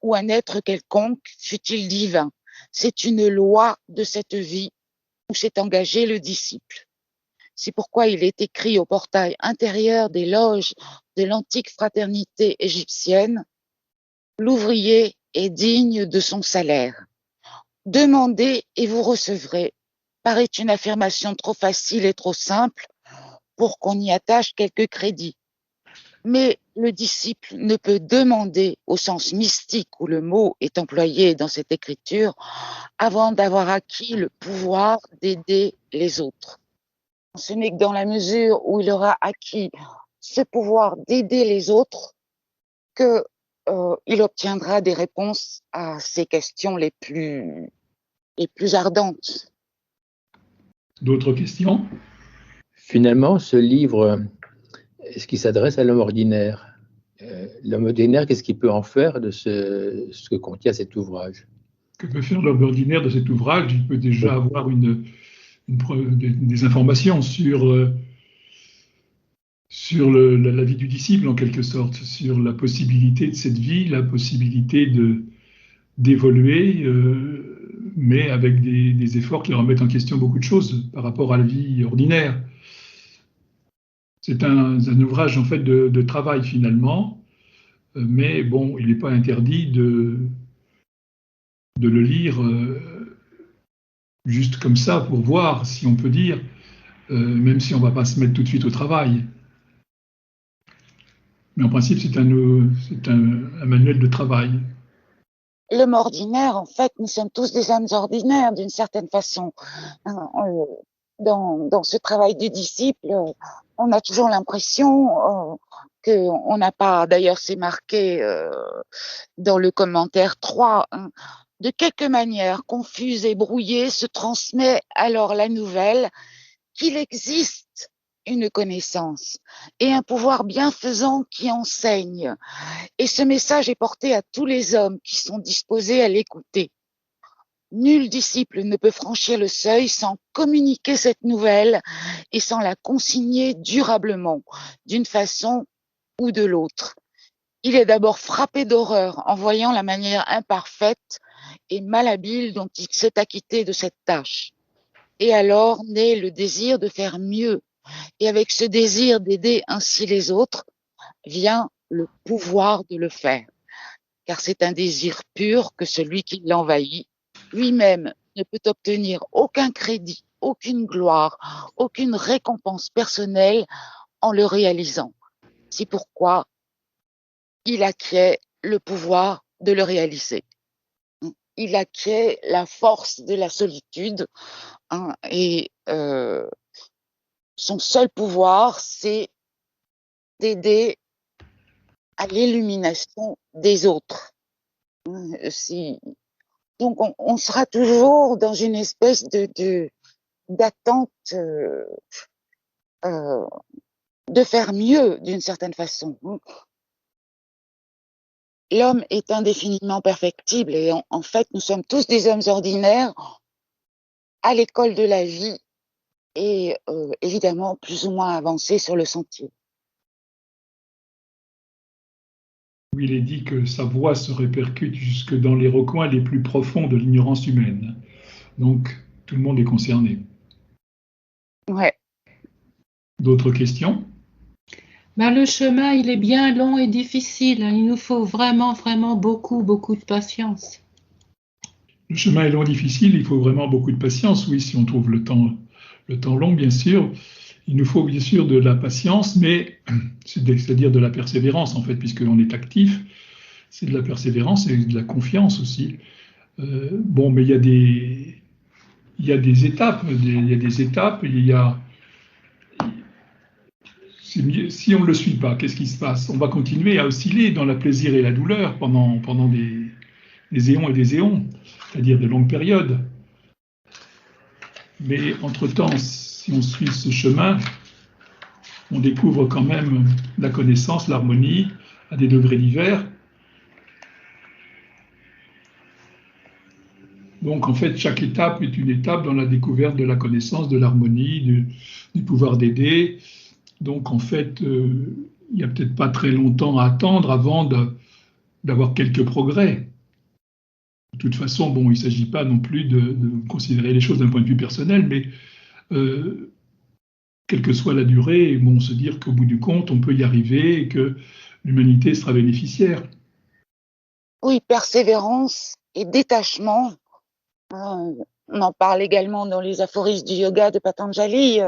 ou un être quelconque, fût-il divin. C'est une loi de cette vie où s'est engagé le disciple. C'est pourquoi il est écrit au portail intérieur des loges de l'antique fraternité égyptienne, l'ouvrier est digne de son salaire. Demandez et vous recevrez paraît une affirmation trop facile et trop simple pour qu'on y attache quelques crédits. Mais le disciple ne peut demander au sens mystique où le mot est employé dans cette écriture avant d'avoir acquis le pouvoir d'aider les autres. Ce n'est que dans la mesure où il aura acquis ce pouvoir d'aider les autres que il obtiendra des réponses à ses questions les plus ardentes. D'autres questions? Finalement, ce livre, est-ce qu'il s'adresse à l'homme ordinaire? L'homme ordinaire, qu'est-ce qu'il peut en faire de ce que contient cet ouvrage? Que peut faire l'homme ordinaire de cet ouvrage? Il peut déjà avoir des informations sur la vie du disciple, en quelque sorte, sur la possibilité de cette vie, la possibilité d'évoluer, mais avec des efforts qui remettent en question beaucoup de choses par rapport à la vie ordinaire. C'est un ouvrage en fait de travail finalement, mais bon, il n'est pas interdit de le lire juste comme ça pour voir, si on peut dire, même si on ne va pas se mettre tout de suite au travail. Mais en principe, c'est un manuel de travail. L'homme ordinaire, en fait, nous sommes tous des âmes ordinaires d'une certaine façon. Dans ce travail du disciple, on a toujours l'impression qu'on n'a pas, d'ailleurs c'est marqué dans le commentaire 3, de quelque manière confuse et brouillée se transmet alors la nouvelle qu'il existe une connaissance et un pouvoir bienfaisant qui enseigne. Et ce message est porté à tous les hommes qui sont disposés à l'écouter. Nul disciple ne peut franchir le seuil sans communiquer cette nouvelle et sans la consigner durablement, d'une façon ou de l'autre. Il est d'abord frappé d'horreur en voyant la manière imparfaite et malhabile dont il s'est acquitté de cette tâche. Et alors naît le désir de faire mieux. Et avec ce désir d'aider ainsi les autres, vient le pouvoir de le faire. Car c'est un désir pur que celui qui l'envahit lui-même ne peut obtenir aucun crédit, aucune gloire, aucune récompense personnelle en le réalisant. C'est pourquoi il acquiert le pouvoir de le réaliser. Il acquiert la force de la solitude, hein, et son seul pouvoir, c'est d'aider à l'illumination des autres. Donc, on sera toujours dans une espèce d'attente de faire mieux d'une certaine façon. L'homme est indéfiniment perfectible et en fait, nous sommes tous des hommes ordinaires à l'école de la vie et évidemment plus ou moins avancés sur le sentier. Où il est dit que sa voix se répercute jusque dans les recoins les plus profonds de l'ignorance humaine. Donc, tout le monde est concerné. Ouais. D'autres questions? Le chemin, il est bien long et difficile. Il nous faut vraiment, vraiment beaucoup, beaucoup de patience. Le chemin est long, difficile, il faut vraiment beaucoup de patience, oui, si on trouve le temps long, bien sûr. Il nous faut bien sûr de la patience, mais c'est-à-dire de la persévérance, en fait, puisqu'on est actif. C'est de la persévérance et de la confiance aussi. Mais il y a des étapes, si on ne le suit pas, qu'est-ce qui se passe? On va continuer à osciller dans le plaisir et la douleur pendant des éons et des éons, c'est-à-dire de longues périodes. Mais entre-temps, si on suit ce chemin, on découvre quand même la connaissance, l'harmonie, à des degrés divers. Donc en fait, chaque étape est une étape dans la découverte de la connaissance, de l'harmonie, du pouvoir d'aider. Donc en fait, il n'y a peut-être pas très longtemps à attendre avant d'avoir quelques progrès. De toute façon, il ne s'agit pas non plus de considérer les choses d'un point de vue personnel, mais quelle que soit la durée, se dire qu'au bout du compte, on peut y arriver et que l'humanité sera bénéficiaire. Oui, persévérance et détachement. On en parle également dans les aphorismes du yoga de Patanjali,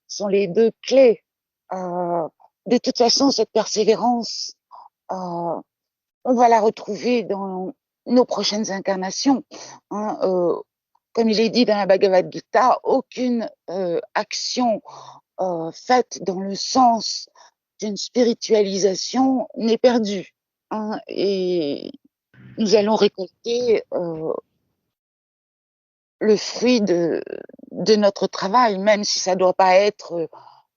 sont les deux clés. De toute façon, cette persévérance, on va la retrouver dans nos prochaines incarnations. Comme il est dit dans la Bhagavad Gita, aucune action faite dans le sens d'une spiritualisation n'est perdue. Et nous allons récolter le fruit de notre travail, même si ça ne doit pas être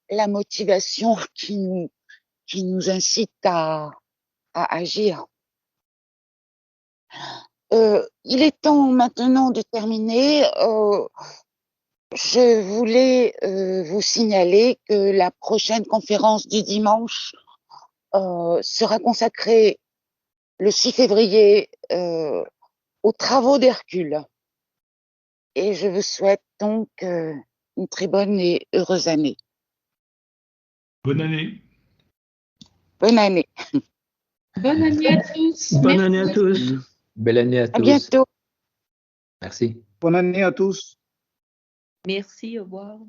la motivation qui nous incite à agir. Il est temps maintenant de terminer. Je voulais vous signaler que la prochaine conférence du dimanche sera consacrée le 6 février aux travaux d'Hercule. Et je vous souhaite donc une très bonne et heureuse année. Bonne année. Bonne année. Bonne année à tous. Bonne Merci. année à tous. Belle année à À tous. bientôt. Merci. Bonne année à tous. Merci, au revoir.